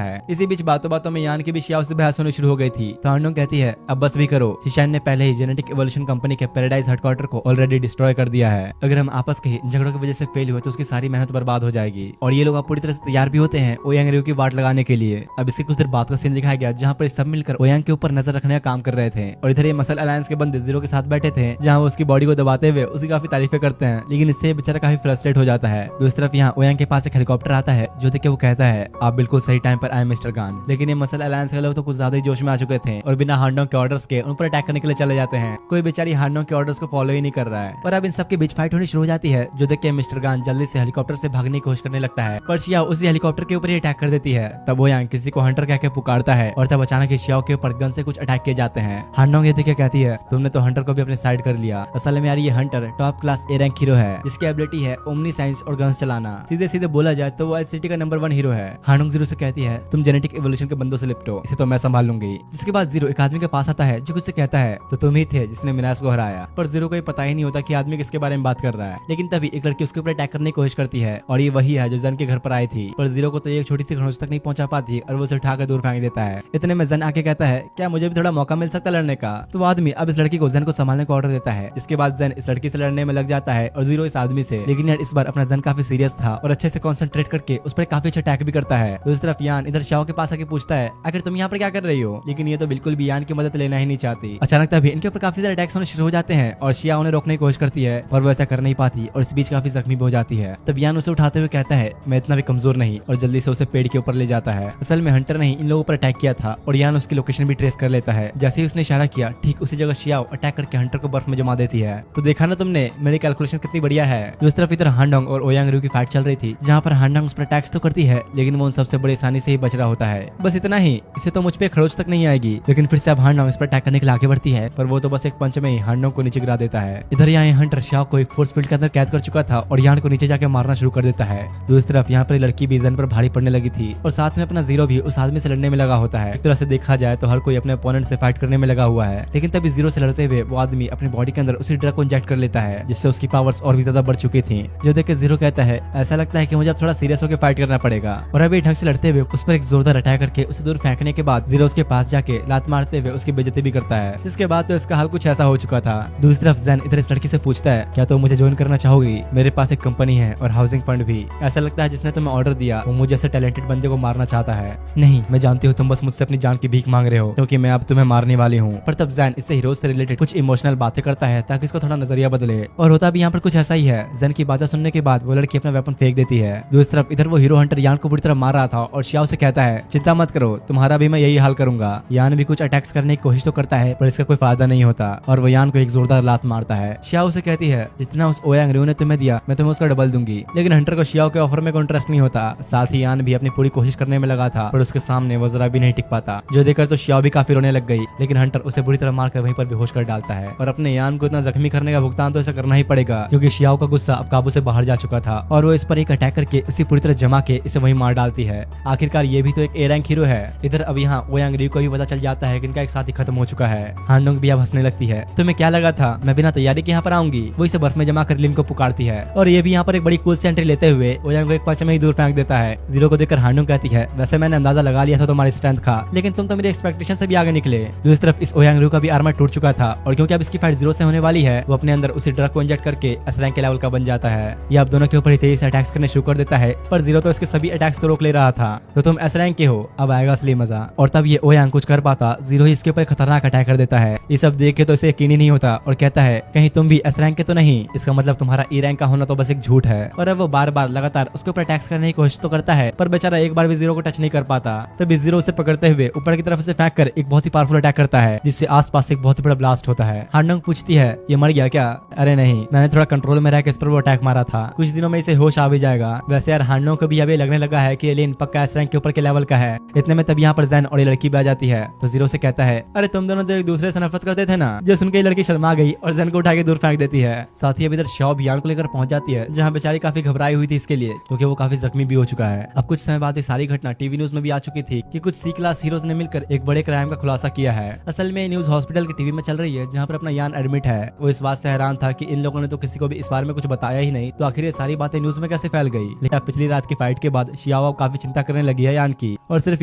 है। इसी बीच बातों बातों में यान की भी शियाओ से बहस होनी शुरू हो गई थी। तो हांडोंग कहती है, अब बस भी करो, शिशान ने पहले ही जेनेटिक इवोल्यूशन कंपनी के पैराडाइज हेडक्वार्टर को ऑलरेडी डिस्ट्रॉय कर दिया है। अगर हम आपस के झगड़ों की वजह से फेल हुए तो उसकी सारी मेहनत बर्बाद हो जाएगी। और ये लोग अब पूरी तरह से तैयार भी होते हैं ओयांग रु की वाट लगाने के लिए। अब इसके कुछ देर बाद का सीन दिखाया गया जहाँ पर सब मिलकर ओयांग के ऊपर नजर रखने का काम कर रहे थे और इधर ये मसल अलायंस के बंदे जीरो के साथ बैठे थे जहाँ वो उसकी बॉडी को दबाते हुए उसकी काफी तारीफें करते हैं, लेकिन इससे बेचारा काफी फ्रस्ट्रेट हो जाता है। दूसरी तरफ यहाँ ओयांग के पास एक हेलीकॉप्टर आता है जो देख के वो कहता है, आप बिल्कुल सही टाइम पर आए मिस्टर गान। लेकिन ये मसल अलायंस के लोग तो कुछ ज्यादा ही जोश में आ चुके थे और बिना हांडोंग के ऑर्डर्स के उन पर अटैक करने के लिए चले जाते हैं। कोई बेचारी हांडोंग के ऑर्डर्स को फॉलो ही नहीं कर रहा है। पर अब इन सबके बीच फाइट होनी शुरू हो जाती है जो देख के मिस्टर गान जल्दी से हेलीकॉप्टर से भागने की कोशिश करने लगता है, पर शियाओ उसी हेलीकॉप्टर के ऊपर ही अटैक कर देती है। तब ओयांग किसी को हंटर कह के पुकारता है और तब अचानक ही शियाओ के ऊपर गन से कुछ अटैक किए जाते हैं। हांडोंग ये देख के कहती है, तुमने तो हंटर को भी अपने साइड कर लिया। असल में यार ये Hunter top class A rank hero है जिसकी एबिलिटी है ओमनी साइंस और गन्स चलाना। सीधे सीधे बोला जाए तो वो सिटी का नंबर 1 हीरो है। हांडोंग जीरो से कहती है, तुम जेनेटिक इवोल्यूशन के बंदों से लिपटो, इसे तो मैं संभाल लूंगी। जिसके बाद जीरो एक आदमी के पास आता है जो उससे कहता है, तो तुम ही थे जिसने मिनास को हराया। पर जीरो को ये पता ही नहीं होता कि आदमी किसके बारे में बात कर रहा है। लेकिन तभी एक लड़की उसके ऊपर अटैक करने की कोशिश करती है और ये वही है जो जन के घर पर आई थी। पर जीरो को तो एक छोटी सी खरोंच तक नहीं पहुंचा पाती और वो उसे उठाकर दूर फेंक देता है। इतने में जन आके कहता है, क्या मुझे भी थोड़ा मौका मिल सकता है लड़ने का। तो वो आदमी अब इस लड़की को जन को संभालने का ऑर्डर देता है। इसके बाद जन इस लड़की से लड़ने में लग जाता है और जीरो इस आदमी से। लेकिन यार इस बार अपना जन काफी सीरियस था और अच्छे से कंसंट्रेट करके उस पर काफी अच्छा अटैक भी करता है। दूसरी तरफ यान इधर शाओ के पास आके पूछता है, आखिर तुम यहाँ पर क्या कर रही हो। लेकिन ये तो बिल्कुल भी यान की मदद लेना ही नहीं चाहती। अचानक तभी इनके ऊपर काफी सारे अटैक्स होने शुरू हो जाते हैं और शिया उन्हें रोकने की कोशिश करती है पर वो ऐसा कर नहीं पाती और इस बीच काफी जख्मी भी हो जाती है। तब यान उसे उठाते हुए कहता है, मैं इतना भी कमजोर नहीं, और जल्दी से उसे पेड़ के ऊपर ले जाता है। असल में हंटर ने इन लोगों पर अटैक किया था और यान उसकी लोकेशन भी ट्रेस कर लेता है। जैसे ही उसने इशारा किया ठीक उसी जगह शियाओ अटैक करके हंटर को बर्फ में जमा देती है। तो देखा ना तुमने मेरी कैलकुलेशन कितनी बढ़िया है। दूसरी तरफ इधर हांडोंग और ओयांग रु की फाइट चल रही थी जहाँ पर हांडोंग उस पर अटैक्स तो करती है लेकिन वो उन सबसे बड़ी आसानी से ही बच रहा होता है। बस इतना ही, इसे तो मुझ पे खरोच तक नहीं आएगी। लेकिन फिर से अब हांडोंग इस पर अटैक करने के लिए आगे बढ़ती है पर वो तो बस एक पंच में ही हांडोंग को नीचे गिरा देता है। इधर यहाँ हंटर शाओ को एक फोर्स फील्ड के अंदर कैद कर चुका था और यान को नीचे जाके मारना शुरू कर देता है। दूसरी तरफ यहाँ पर लड़की भी जन पर भारी पड़ने लगी थी और साथ में अपना जीरो भी उस आदमी से लड़ने में लगा होता है। एक तरह से देखा जाए तो हर कोई अपने ओपोनेंट से फाइट करने में लगा हुआ है। लेकिन तभी जीरो से लड़ते हुए वो आदमी अपनी बॉडी के अंदर उसी ड्रग को इंजेक्ट कर लेता है जिससे उसकी पावर्स और भी ज्यादा बढ़ चुकी थी। जो देख के जीरो कहता है, ऐसा लगता है कि मुझे अब थोड़ा सीरियस होकर फाइट करना पड़ेगा। और अभी ढंग से लड़ते हुए उस पर एक जोरदार अटैक करके उसे दूर फेंकने के बाद जीरो उसके पास जाके लात मारते हुए उसकी बेइज्जती भी करता है। जिसके बाद तो इसका हाल कुछ ऐसा हो चुका था। दूसरी तरफ जैन इधर इस लड़की से पूछता है, क्या तुम मुझे ज्वाइन करना चाहोगी? मेरे पास एक कंपनी है और हाउसिंग फंड भी। ऐसा लगता है जिसने तुम्हें ऑर्डर दिया वो मुझे ऐसे टैलेंटेड बंदे को मारना चाहता है। नहीं, मैं जानती हूँ तुम बस मुझसे अपनी जान की भीख मांग रहे हो क्योंकि मैं अब तुम्हें मारने वाली हूँ। पर तब जैन इससे हीरो से रिलेटेड कुछ इमोशनल बातें करता है ताकि इसको थोड़ा नजरिया बदले। और होता भी यहाँ पर कुछ ऐसा ही है। जैन की बातें सुनने के बाद वो लड़की अपना वेपन फेंक देती है। दूसरी तरफ इधर वो हीरो हंटर यान को बुरी तरह मार रहा था और शियाओ से कहता है, चिंता मत करो, तुम्हारा भी मैं यही हाल करूंगा। यान भी कुछ अटैक्स करने की कोशिश तो करता है पर इसका कोई फायदा नहीं होता और वो यान को एक जोरदार लात मारता है। शियाओ से कहती है, जितना उस ओयांग रु ने तुम्हें दिया मैं तुम्हें उसका डबल दूंगी। लेकिन हंटर को शियाओ के ऑफर में कोई इंटरेस्ट नहीं होता। साथ ही यान भी अपनी पूरी कोशिश करने में लगा था पर उसके सामने वो जरा भी नहीं टिक पाता। जो देखकर तो शियाओ भी काफी रोने लग गई। लेकिन हंटर उसे बुरी तरह मारकर वहीं पर बेहोश कर डालता है और अपने यान को इतना जख्मी करने का भुगतान तो ऐसा करना ही पड़ेगा क्योंकि शियाओ का गुस्सा अब काबू से बाहर जा चुका था और वो इस पर एक अटैक करके उसे पूरी तरह जमा के इसे वहीं मार डालती है। आखिरकार ये भी तो एक ए रैंक हीरो है। इधर अब यहाँ ओयांग रु को भी पता चल जाता है कि इनका एक साथी खत्म हो चुका है। हांडोंग भी अब हंसने लगती है, तुम्हें क्या लगा था मैं बिना तैयारी के यहाँ पर आऊंगी? वो इसे बर्फ में जमा कर लिन को पुकारती है और ये भी यहाँ पर एक बड़ी कूल से एंट्री लेते हुए ओयांग को एक पंच में ही दूर फेंक देता है। जीरो को देखकर हांडोंग कहती है, वैसे मैंने अंदाजा लगा लिया था तुम्हारी स्ट्रेंथ का, लेकिन तुम तो मेरी एक्सपेक्टेशन से भी आगे निकले। दूसरी तरफ इस ओयांग रु का भी आर्मर टूट चुका था और क्योंकि अब इसकी फाइट जीरो से होने वाली है वो अपने अंदर उसी ड्रग को इंजेक्ट करके एस रैंक के लेवल का बन जाता है। ये अब दोनों के ऊपर ही तेजी से अटैक्स करने शुरू कर देता है पर जीरो तो इसके सभी अटैक्स को रोक ले रहा था। तो तुम एस रैंक के हो, अब आएगा असली मजा। और तब ये ओयांग कुछ कर पाता, जीरो ही इसके ऊपर खतरनाक अटैक कर देता है। ये सब देख के तो इसे यकीन ही नहीं होता और कहता है, कहीं तुम भी एस रैंक के तो नहीं? इसका मतलब तुम्हारा ई रैंक का होना तो बस एक झूठ है। और अब वो बार बार लगातार उसके ऊपर अटैक्स करने की कोशिश तो करता है पर बेचारा एक बार भी जीरो को टच नहीं कर पाता। तभी जीरो उसे पकड़ते हुए ऊपर की तरफ से फेंक कर एक बहुत ही पावरफुल अटैक करता है जिससे आसपास एक बहुत बड़ा ब्लास्ट होता है। है। हांडोंग पूछती है ये मर गया क्या? अरे नहीं, मैंने थोड़ा कंट्रोल में रह के इस पर वो अटैक मारा था, कुछ दिनों में इसे होश आ भी जाएगा। वैसे यार हांडोंग को भी अभी लगने लगा है कि एलियन पक्का एस रैंक के ऊपर के लेवल का है। इतने में तब यहाँ पर जैन और ये लड़की भी आ जाती है तो जीरो से कहता है अरे तुम दोनों तो एक दूसरे से नफरत करते थे ना। जो सुनकर ये लड़की शर्मा गई और जैन को उठा के दूर फेंक देती है। साथ ही अब इधर शाओ बियान को लेकर पहुंच जाती है जहाँ बेचारी काफी घबराई हुई थी इसके लिए, क्योंकि वो काफी जख्मी भी हो चुका है। अब कुछ समय बाद ये सारी घटना टीवी न्यूज में भी आ चुकी थी कि कुछ सी क्लास हीरोज ने मिलकर एक बड़े क्राइम का खुलासा किया है। असल में न्यूज हॉस्पिटल की टीवी में चल रही है जहाँ पर अपना यान एडमिट है। वो इस बात से हैरान था कि इन लोगों ने तो किसी को भी इस बारे में कुछ बताया ही नहीं, तो आखिर ये सारी बातें न्यूज में कैसे फैल गई। लेकिन पिछली रात की फाइट के बाद शियाओ काफी चिंता करने लगी है यान की। और सिर्फ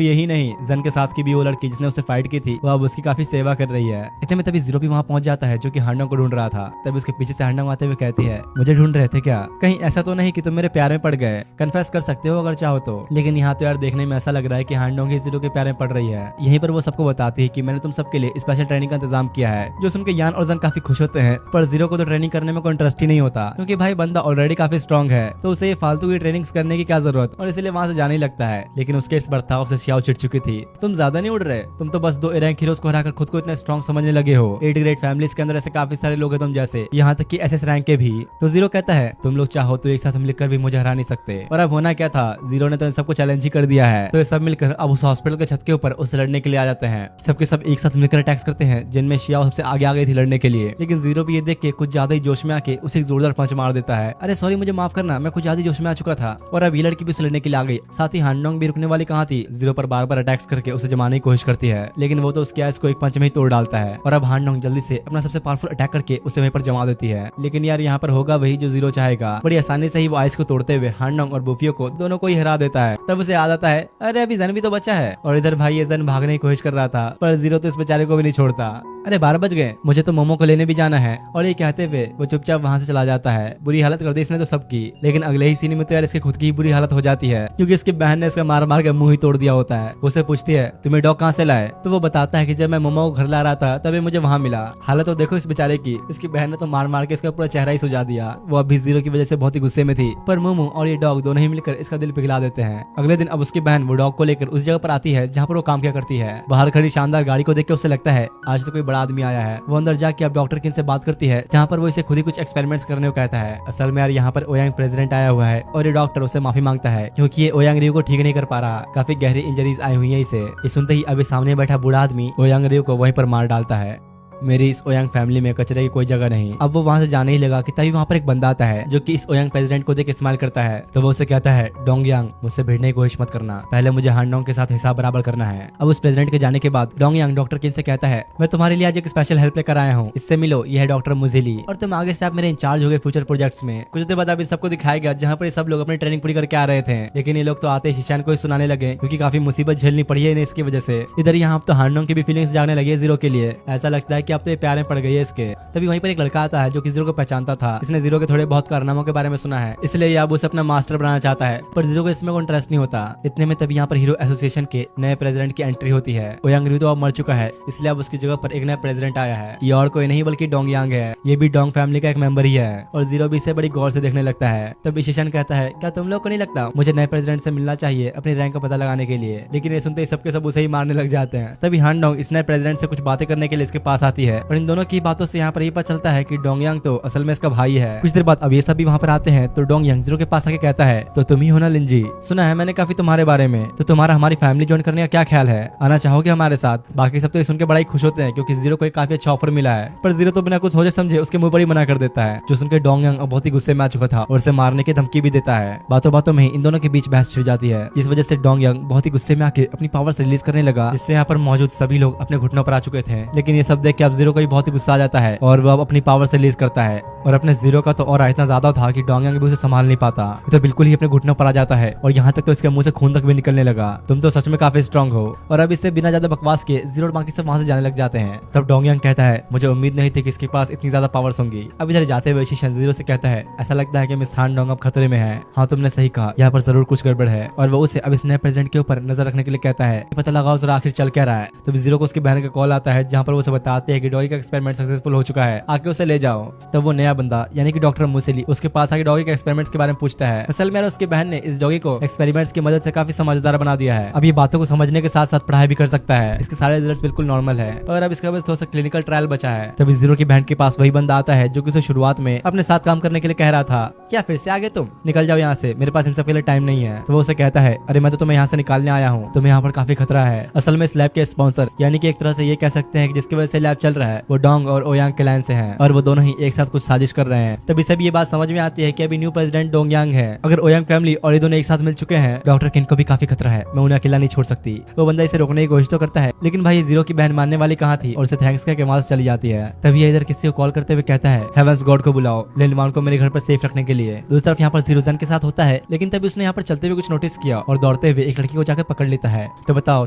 यही नहीं, जन के साथ की भी वो लड़की जिसने उससे फाइट की थी वो अब उसकी काफी सेवा कर रही है। इतने में तभी जीरो भी वहाँ पहुंच जाता है जो कि हांडोंग को ढूंढ रहा था। तभी उसके पीछे से हांडोंग आते हुए कहती है मुझे ढूंढ रहे थे क्या? कहीं ऐसा तो नहीं कि तुम मेरे प्यार में पड़ गए? कन्फेस कर सकते हो अगर चाहो तो। लेकिन यहाँ तो यार देखने में ऐसा लग रहा है कि हांडोंग ही जीरो के प्यार में पड़ रही है। यहीं पर वो सबको बताती है कि मैंने तुम सबके लिए स्पेशल ट्रेनिंग का इंतजाम किया है। जो सुन के यान और जन काफी खुश होते हैं, पर जीरो को तो ट्रेनिंग करने में कोई इंटरेस्ट ही नहीं होता, क्योंकि भाई बंदा ऑलरेडी काफी स्ट्रॉन्ग है तो उसे ये फालतू की ट्रेनिंग करने की क्या जरूरत, और इसलिए वहाँ से जाने ही लगता है। लेकिन उसके इस बर्ताव से शियाओ चिढ़ चुकी थी। तुम ज्यादा नहीं उड़ रहे, तुम तो बस 2 रैंक हीरोज को हराकर खुद को इतने स्ट्रॉन्ग समझने लगे हो। 8 ग्रेट फैमिलीज के अंदर ऐसे काफी सारे लोग हैं तुम जैसे, यहाँ तक कि SS रैंक के भी। तो जीरो कहता है तुम लोग चाहो तो एक साथ मिलकर भी मुझे हरा नहीं सकते। और अब होना क्या था, जीरो ने तो इन सबको चैलेंज ही कर दिया है। तो ये सब मिलकर अब उस हॉस्पिटल के छत के ऊपर उससे लड़ने के लिए आ जाते हैं। सबके सब एक साथ मिलकर अटैक्स करते हैं, जिनमें शियाओ सबसे आगे आ गई थी लड़ने के लिए। लेकिन जीरो भी ये देख के कुछ ज्यादा ही जोश में आके उसे एक जोरदार पंच मार देता है। अरे सॉरी मुझे माफ करना, मैं कुछ ज्यादा जोश में आ चुका था। और अब ये लड़की भी उसे लड़ने के लिए आ गई। साथ ही हांडोंग भी रुकने वाली कहाँ थी, जीरो पर बार बार अटैक्स करके उसे जमाने की कोशिश करती है। लेकिन वो तो उसके आइस को एक पंच में ही तोड़ डालता है। और अब हांडोंग जल्दी से अपना सबसे पावरफुल अटैक करके उसे वहीं पर जमा देती है। लेकिन यार यहाँ पर होगा वही जो जीरो चाहेगा। बड़ी आसानी से ही वो आइस को तोड़ते हुए हांडोंग और बुफियो को दोनों को ही हरा देता है। तब उसे याद आता है अरे अभी जन भी तो बचा है। और इधर भाई ये जन भागने की कोशिश कर रहा था, पर जीरो तो इस बेचारे को भी नहीं छोड़ता। अरे 12 बज गए, मुझे तो मोमो को लेने भी जाना है। और ये कहते हुए वो चुपचाप वहाँ से चला जाता है। बुरी हालत कर दी इसने तो सबकी। लेकिन अगले ही सीन में तो यार इसके खुद की ही बुरी हालत हो जाती है, क्योंकि इसकी बहन ने इसका मार मार के मुंह ही तोड़ दिया होता है। उसे पूछती है तुम्हें डॉग कहाँ से लाए? तो वो बताता है कि जब मैं मोमो को घर ला रहा था तभी मुझे वहाँ मिला। हालत तो देखो इस बेचारे की, इसकी बहन ने तो मार मार के इसका पूरा चेहरा ही सुझा दिया। वो अभी जीरो की वजह से बहुत ही गुस्से में थी, पर मोमो और ये डॉग दोनों ही मिलकर इसका दिल पिघला देते हैं। अगले दिन अब उसकी बहन वो डॉग को लेकर उस जगह पर आती है जहाँ पर वो काम किया करती है। बाहर खड़ी शानदार गाड़ी को देख के उसे लगता है आज तो कोई बड़ा आदमी आया है। वो अंदर जाके अब डॉक्टर किन से बात करती है, जहाँ पर वो इसे खुद ही कुछ एक्सपेरिमेंट्स करने को कहता है। असल में यार यहाँ पर ओयांग प्रेसिडेंट आया हुआ है और ये डॉक्टर उसे माफी मांगता है, क्योंकि ये ओयांग रियो को ठीक नहीं कर पा रहा। काफी गहरी इंजरीज आई हुई है इसे। ये सुनते ही अभी सामने बैठा बूढ़ा आदमी ओयांग रियो को वहीं पर मार डालता है। मेरी इस ओयांग फैमिली में कचरे की कोई जगह नहीं। अब वो वहाँ से जाने ही लगा कि तभी वहाँ पर एक बंदा आता है जो कि इस ओयांग प्रेसिडेंट को देख के स्माइल करता है। तो वो उसे कहता है डोंगयांग मुझसे भिड़ने की कोशिश मत करना, पहले मुझे हांडोंग के साथ हिसाब बराबर करना है। अब उस प्रेसिडेंट के जाने के बाद डोंगयांग डॉक्टर किन से कहता है मैं तुम्हारे लिए आज एक स्पेशल हेल्प लेकर आया हूँ, इससे मिलो, यह है डॉक्टर मुझेली और तुम आगे से आप मेरे इंचार्ज हो गए फ्यूचर प्रोजेक्ट्स में। कुछ देर बाद अभी सबको दिखाया गया जहाँ पर सब लोग अपनी ट्रेनिंग पूरी करके आ रहे थे। लेकिन ये लोग तो आते शीशान को ही सुनाने लगे, क्योंकि काफी मुसीबत झेलनी पड़ी है इन्हें इसकी वजह से। इधर यहाँ तो हांडोंग की भी फीलिंग्स जागने लगी है जीरो के लिए। ऐसा लगता है कि अब तो ये प्यार में पड़ गई है इसके। तभी वहीं पर एक लड़का आता है जो कि जीरो को पहचानता था। इसने जीरो के थोड़े बहुत कारनामों के बारे में सुना है, इसलिए अब उसे अपना मास्टर बनाना चाहता है, पर जीरो को इसमें कोई इंटरेस्ट नहीं होता। इतने में तभी यहाँ पर हीरो एसोसिएशन के नए प्रेसिडेंट की एंट्री होती है। ओयांग रियो तो अब मर चुका है, इसलिए अब उसकी जगह पर एक नया प्रेसिडेंट आया है। ये और कोई नहीं बल्कि डोंगयांग है। ये भी डोंग फैमिली का एक मेंबर ही है और जीरो भी इसे बड़ी गौर से देखने लगता है। तभी शीशान कहता है क्या तुम लोग को नहीं लगता मुझे नए प्रेसिडेंट से मिलना चाहिए अपनी रैंक का पता लगाने के लिए? लेकिन ये सुनते ही सबके सब उसे ही मारने लग जाते हैं। तभी हांडोंग इस नए प्रेसिडेंट से कुछ बातें करने के लिए इसके पास आती है और इन दोनों की बातों से यहाँ पर ये पता चलता है कि डोंगयांग तो असल में इसका भाई है। कुछ देर बाद अब ये सब भी वहाँ पर आते हैं तो डोंगयांग जीरो के पास आके कहता है तो तुम ही हो ना लिंजी? सुना है मैंने काफी तुम्हारे बारे में, तो तुम्हारा हमारी फैमिली ज्वाइन करने का क्या ख्याल है? आना चाहोगे हमारे साथ? बाकी सब तो ये सुन के बड़ा ही खुश होते हैं, क्योंकि जीरो को एक काफी अच्छा ऑफर मिला है। पर जीरो तो बिना कुछ सोचे समझे उसके मुंह पर ही मना कर देता है, जो सुनकर डोंगयांग बहुत ही गुस्से में आ चुका था और उसे मारने की धमकी भी देता है। बातों बातों में ही इन दोनों के बीच बहस छिड़ जाती है, जिस वजह से डोंगयांग बहुत ही गुस्से में आके अपनी पावर से रिलीज करने लगा, जिससे यहाँ पर मौजूद सभी लोग अपने घुटनों पर आ चुके थे। लेकिन ये सब देख के अब जीरो को भी बहुत ही गुस्सा आ जाता है और वो अब अपनी पावर से रिलीज करता है। और अपने जीरो का तो और इतना ज्यादा था कि डोंगयांग भी उसे संभाल नहीं पाता, तो बिल्कुल ही अपने घुटनों पर आ जाता है और यहाँ तक तो इसके मुंह से खून तक भी निकलने लगा। तुम तो सच में काफी स्ट्रांग हो। और अब इससे बिना ज्यादा बकवास के जीरो और बाकी सब वहाँ से जाने लग जाते हैं। तब डोंगयांग कहता है मुझे उम्मीद नहीं थी कि इसके पास इतनी ज्यादा पावर्स होंगी। अब इधर जाते हुए शीशान जीरो से कहता है ऐसा लगता है कि मिस हांडोंग अब खतरे में है। हाँ तुमने सही कहा, यहाँ पर जरूर कुछ गड़बड़ है। और वो उसे अब इस नए प्रेसिडेंट के ऊपर नजर रखने के लिए कहता है पता लगाओ जरा आखिर चल क्या रहा है। तब जीरो को उसकी बहन का कॉल आता है, जहाँ पर वो उसे बताते बताती है कि डॉगी का एक्सपेरिमेंट सक्सेसफुल हो चुका है, आके उसे ले जाओ। तब वो नया बंदा यानी कि डॉक्टर मुसेली उसके पास आके डॉगी के एक्सपेरिमेंट्स के बारे में पूछता है। असल में उसकी बहन ने इस डॉगी को एक्सपेरिमेंट्स की मदद से काफी समझदार बना दिया है। अब ये बातों को समझने के साथ साथ पढ़ाई भी कर सकता है, इसके सारे रिजल्ट्स बिल्कुल नॉर्मल है और अब इसका बस थोड़ा सा क्लिनिकल ट्रायल बचा है। तभी जीरो की बहन के पास वही बंदा आता है जो कि उसे शुरुआत में अपने साथ काम करने के लिए कह रहा था। क्या फिर से आगे तुम निकल जाओ यहाँ से, मेरे पास इन सब के लिए टाइम नहीं है। तो वो उसे कहता है, अरे मैं तो तुम्हें यहाँ से निकालने आया हूँ, तुम्हें यहाँ पर काफी खतरा है। असल में इस लैब के स्पॉन्सर यानी कि एक तरह से ये कह सकते हैं कि जिसकी वजह से लैब चल रहा है वो डोंग और ओयांग के लाइन से हैं और वो दोनों ही एक साथ कुछ साजिश कर रहे हैं। तभी सब ये बात समझ में आती है कि अभी न्यू प्रेसिडेंट डोंग यांग है। अगर ओयांग फैमिली और ये दोनों एक साथ मिल चुके हैं, डॉक्टर किन को भी काफी खतरा है, मैं उन्हें अकेला नहीं छोड़ सकती। वो बंदा इसे रोकने की कोशिश तो करता है, लेकिन भाई जीरो की बहन मानने वाली कहाँ थी और उसे थैंक्स करके वहां से चली जाती है। तभी इधर किसी को कॉल करते हुए कहता है, हेवेंस गॉड को बुलाओ लिनवान को मेरे घर पर सेफ रखने के लिए। दूसरी तरफ यहाँ पर जीरो जन के साथ होता है, लेकिन तभी उसने यहाँ पर चलते हुए कुछ नोटिस किया और दौड़ते हुए एक लड़की को जाकर पकड़ लेता है। तो बताओ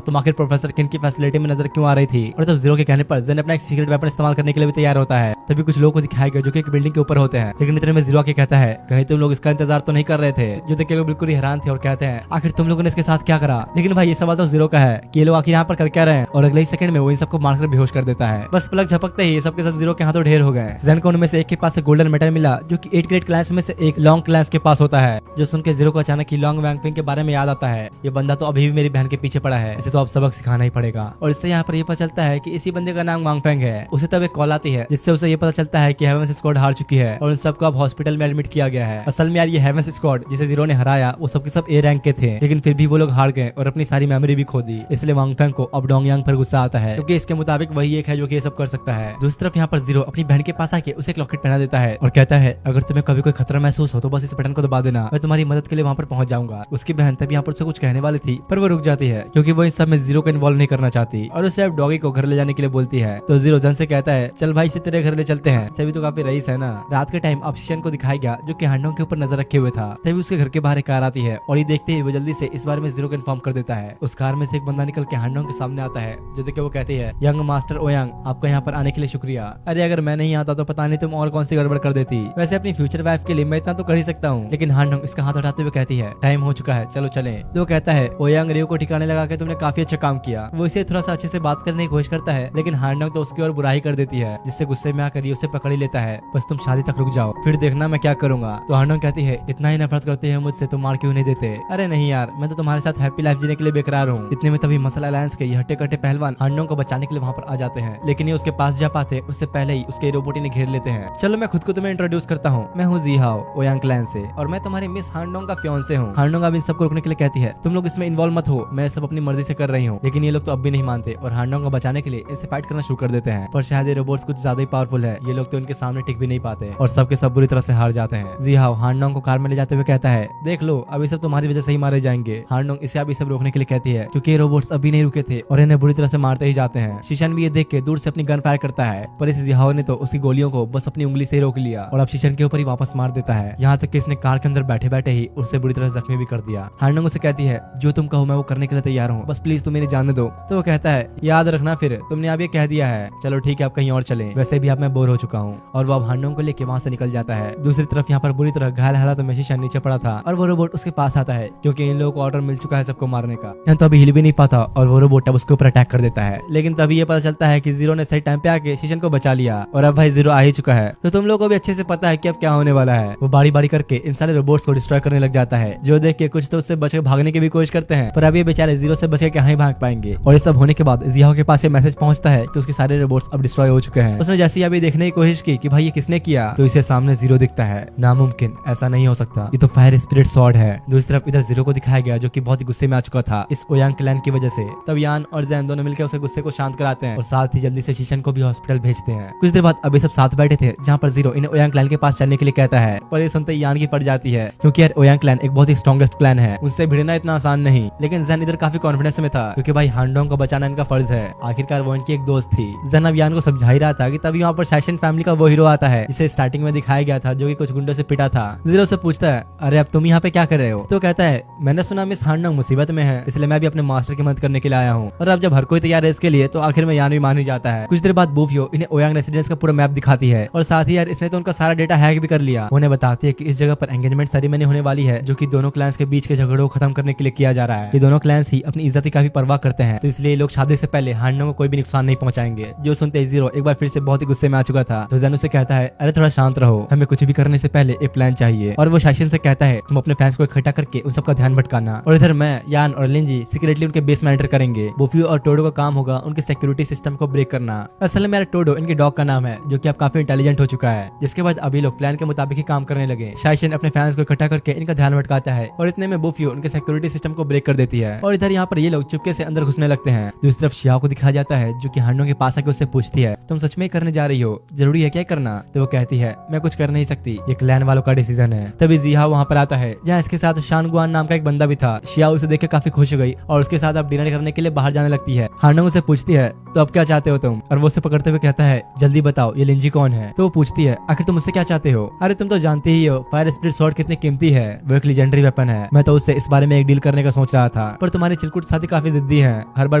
तुम आखिर प्रोफेसर किन की फैसिलिटी में नजर क्यों आ रही थी। और तब जीरो के कहने पर जन अपना एक सीक्रेट वेपन इस्तेमाल करने के लिए भी तैयार होता है। तभी कुछ लोगों को दिखाया गया जो कि एक बिल्डिंग के ऊपर होते हैं, लेकिन इतने में जीरो के कहता है, कहीं तुम लोग इसका इंतजार तो नहीं कर रहे थे। जो देख के लोग बिल्कुल ही हैरान थे और कहते हैं, आखिर तुम लोगों ने इसके साथ क्या करा। लेकिन भाई ये सवाल तो जीरो का है कि ये लोग आखिर यहाँ पर कर क्या रहे हैं, और अगले ही सेकंड में वो इन सबको मारकर बेहोश कर देता है। बस पलक झपकते ही ये सब के सब जीरो के हाथों ढेर हो गए। जैन को उनमें से एक के पास गोल्डन मेडल मिला जो कि 8 ग्रेट क्लास में से एक लॉन्ग क्लास के पास होता है, जो सुन के जीरो को अचानक ही लॉन्ग वैंगफिंग के बारे में याद आता है। ये बंदा तो अभी भी मेरी बहन के पीछे पड़ा है, इसे तो अब सबक सिखाना ही पड़ेगा। और इससे यहाँ पर ये पता चलता है कि इसी बंदे का नाम वांगफेंग है। उसे तब एक कॉल आती है जिससे उसे ये पता चलता है कि हेवेंस स्क्वाड हार चुकी है और उन सबको अब हॉस्पिटल में एडमिट किया गया है। असल में यार ये हेवेंस स्क्वाड जिसे जीरो ने हराया वो सबके सब ए रैंक के थे, लेकिन फिर भी वो लोग हार गए और अपनी सारी मेमोरी भी खो दी। इसलिए वांगफेंग को अब डोंग यांग पर गुस्सा आता है क्योंकि इसके मुताबिक वही एक है जो कि ये सब कर सकता है। दूसरी तरफ यहाँ पर जीरो अपनी बहन के पास आके उसे एक लॉकेट पहना देता है और कहता है, अगर तुम्हें कभी कोई खतरा महसूस हो तो बस इस बटन को दबा देना, मैं तुम्हारी मदद के लिए वहाँ पर पहुंच जाऊंगा। उसकी बहन तभी यहाँ पर उसे कुछ कहने वाली थी पर वो रुक जाती है क्योंकि वो इन सब में जीरो को इन्वॉल्व नहीं करना चाहती और उसे अब डॉगी को घर ले जाने के लिए बोलती है। तो जीरो जन से कहता है, चल भाई इसे तेरे घर ले चलते हैं, सभी तो काफी रईस है ना। रात के टाइम अब शीशन को दिखाया गया जो कि हांडोंग के ऊपर नजर रखे हुए था। तभी उसके घर के बाहर एक कार आती है और ये देखते ही वो जल्दी से इस बारे में जीरो को इन्फॉर्म कर देता है। उस कार में से एक बंदा निकल के हांडोंग के सामने आता है जो देख के वो कहती है, यंग मास्टर ओयांग आपका यहाँ पर आने के लिए शुक्रिया। अरे अगर मैं नहीं आता तो पता नहीं तुम और कौन सी गड़बड़ कर देती। वैसे अपनी फ्यूचर वाइफ के लिए मैं इतना तो कर ही सकता हूँ। लेकिन हांडोंग इसका हाथ उठाते हुए कहती है, टाइम हो चुका है, चलो चले। तो कहता है, ओयांग रियो को ठिकाने लगा के तुमने काफी अच्छा काम किया। वो इसे थोड़ा सा अच्छे से बात करने की कोशिश करता है, लेकिन हांडोंग तो उसकी ओर बुराई कर देती है, जिससे गुस्से में आकर रियो से पकड़ ही लेता है। बस तुम शादी तक रुक जाओ, फिर देखना मैं क्या करूंगा। तो हांडोंग कहती है, इतना ही नफरत करते हैं मुझसे तो मार क्यों नहीं देते। अरे नहीं यार, मैं तो तुम्हारे साथ हैप्पी लाइफ जीने के लिए बेकरार हूँ। इतने में तभी मसल अलायंस के ये हट्टे कट्टे पहलवान हांडोंग को बचाने के लिए वहाँ पर आ जाते हैं, लेकिन ये उसके पास जा पाते उससे पहले ही उसके रोबोट ने घेर लेते हैं। चलो मैं खुद को तुम्हें इंट्रोड्यूस करता हूँ, मैं हूँ जी हाओ ओयांग क्लैन से और मैं तुम्हारी मिस हांडोंग का फियांसे हूँ। हांडोंग अब इन सबको रोकने के लिए कहती है, तुम लोग इसमें इन्वॉल्व मत हो, मैं सब अपनी मर्जी से कर रही हूँ। लेकिन ये लोग तो अब भी नहीं मानते और हांडोंग को बचाने के लिए इनसे फाइट करना शुरू कर देते हैं। पर शायद ये रोबोट्स कुछ ज्यादा ही पावरफुल है, ये लोग तो इनके सामने टिक भी नहीं पाते और सबके सब बुरी तरह से हार जाते हैं। जी हाओ हांडोंग को कार में ले जाते हुए कहता है, देख लो अभी सब तुम्हारी वजह से ही मारे जाएंगे। हांडोंग इसे अभी सब रोकने के लिए कहती है क्योंकि ये रोबोट्स अभी नहीं रुके थे और इन्हें बुरी तरह से मारते ही जाते हैं। शीशन भी ये देख के दूर से अपनी गन फायर करता है, पर इस जिहाओ ने तो उसकी गोलियों को बस अपनी उंगली से रोक लिया और अब शीशन के ऊपर ही वापस मार देता है। यहाँ तक कि इसने कार के अंदर बैठे बैठे ही उससे बुरी तरह जख्मी भी कर दिया। हांडोंग उसे कहती है, जो तुम कहो मैं वो करने के लिए तैयार हूँ, बस प्लीज तुम मेरी जाने दो। तो वो कहता है, याद रखना फिर तुमने अब ये कह दिया है, चलो ठीक है अब कहीं और चलें, वैसे भी अब मैं बोर हो चुका हूँ। और वो अब हांडोंग को लेके वहाँ से निकल जाता है। दूसरी तरफ यहाँ पर बुरी तरह घायल हालत में शीशन नीचे पड़ा था और वो रोबोट उसके पास आता है क्योंकि इन लोगों को ऑर्डर मिल चुका है सबको मारने का। यहाँ तो अभी हिल भी नहीं पाता और वो रोबोट अब उसके ऊपर अटैक कर देता है। लेकिन तभी ये पता चलता है कि जीरो ने सही टाइम पे आके शीशन को बचा लिया और अब भाई जीरो आ ही चुका है। तो तुम लोगों को भी अच्छे से पता है कि अब क्या होने वाला है। वो बारी बारी करके इन सारे रोबोट्स को डिस्ट्रॉय करने लग जाता है, जो देख के कुछ तो उससे बच के भागने की भी कोशिश करते हैं, पर अब ये बेचारे जीरो से बच के कहाँ ही भाग पाएंगे। और ये सब होने के बाद जिहाओ के पास ये मैसेज पहुंचता है कि उसके सारे रोबोट्स अब डिस्ट्रॉय हो चुके हैं। उसने जैसे ही अभी देखने की कोशिश की कि भाई ये किसने किया, तो इसे सामने जीरो दिखता है। नामुमकिन, ऐसा नहीं हो सकता, ये तो फायर स्पिरिट स्वॉर्ड है। दूसरी तरफ इधर जीरो को दिखाया गया जो कि बहुत ही गुस्से में आ चुका था इस ओयांग क्लैन की वजह से। तब यान और जैन दोनों मिलकर उसके गुस्से को शांत कराते हैं और साथ ही जल्दी से शीशन को भी हॉस्पिटल भेजते हैं। कुछ देर बाद अभी सब साथ बैठे थे जहाँ पर जीरो इन्हें ओयांग क्लैन के पास चलने के लिए कहता है, पर ये सुनते यान की पड़ जाती है क्योंकि यार ओयांग क्लैन एक बहुत ही स्ट्रॉन्गेस्ट क्लैन है, उनसे भिड़ना इतना आसान नहीं। लेकिन जैन इधर काफी कॉन्फिडेंस में था क्योंकि भाई हांडोंग को बचाना इनका फर्ज है, आखिरकार वो इनकी एक दोस्त थी। जैन अब यान को समझा ही रहा था कि तभी वहाँ पर सैशन फैमिली का वो हीरो आता है जिसे स्टार्टिंग में दिखाया गया था जो कि कुछ गुंडों से पिटा था। जीरो से पूछता है, अरे अब तुम यहाँ पे क्या कर रहे हो। तो कहता है, मैंने सुना मिस हांडोंग मुसीबत में है, इसलिए मैं भी अपने मास्टर की मदद करने के लिए आया हूँ। और अब जब हर कोई तैयार है इसके लिए तो आखिर में यान भी मान ही जाता है। कुछ देर बाद बूफियो इन्हें ओयांग रेसिडेंस का पूरा मैप दिखाती है और साथ ही यार इसने तो उनका सारा डेटा हैक भी कर लिया। उन्हें बताती है कि इस जगह पर एंगेजमेंट सेरेमनी होने वाली है जो कि दोनों क्लैंस के बीच के झगड़ों को खत्म करने के लिए किया जा रहा है। ये दोनों क्लैंस ही अपनी इज्जत की काफी परवाह करते हैं, तो इसलिए लोग शादी से पहले हांडोंग को कोई भी नुकसान नहीं पहुंचाएंगे। जो सुनते ही जीरो एक बार फिर से बहुत ही गुस्से में आ चुका था। तो जैन उसे कहता है, अरे थोड़ा शांत रहो, हमें कुछ भी करने से पहले एक प्लान चाहिए। और वो शासन से कहता है, तुम अपने फैंस को इकट्ठा करके उन सबका ध्यान भटकाना, और इधर मैं, यान और लिंजी सीक्रेटली उनके बेस में एंटर करेंगे। बुफियो और टोडो का काम होगा उनके सिक्योरिटी सिस्टम को ब्रेक करना। असल में मेरा टोडो इनके डॉग का नाम है, जो कि अब काफी इंटेलिजेंट हो चुका है। जिसके बाद अभी लोग प्लान के मुताबिक ही काम करने लगे। शासन अपने फैंस को इकट्ठा करके इनका ध्यान भटकाता है और इतने में बुफियो उनके सिक्योरिटी सिस्टम को ब्रेक कर देती है। और इधर यहाँ पर ये लोग चुपके से अंदर घुसने लगते हैं। दूसरी तरफ शियाओ को दिखाया जाता है, जो कि हांडो के पास आके उससे पूछती है, तुम सच में करने जा रही हो, जरूरी है क्या करना? तो वो कहती है, मैं कुछ कर नहीं सकती, ये क्लैन वालों का डिसीजन है। तभी जिहाओ वहाँ पर आता है, जहाँ इसके साथ शानगुआन नाम का एक बंदा भी था। शियाओ उसे देख के काफी खुश हो गई और उसके साथ अब डिनर करने के लिए बाहर जाने लगती है। हांडो उसे पूछती है, तो अब क्या चाहते हो तुम? और वो उसे पकड़ते हुए कहता है, जल्दी बताओ, ये लिंजी कौन है? तो वो पूछती है, आखिर तुम मुझसे क्या चाहते हो? अरे तुम तो जानते ही हो फायर स्पिरिट स्वॉर्ड कितनी कीमती है, वो एक लेजेंडरी वेपन है। मैं तो उससे इस बारे में एक डील करने का सोच रहा था, पर तुम्हारे चिलकुट साथी काफी जिद्दी हैं, हर बार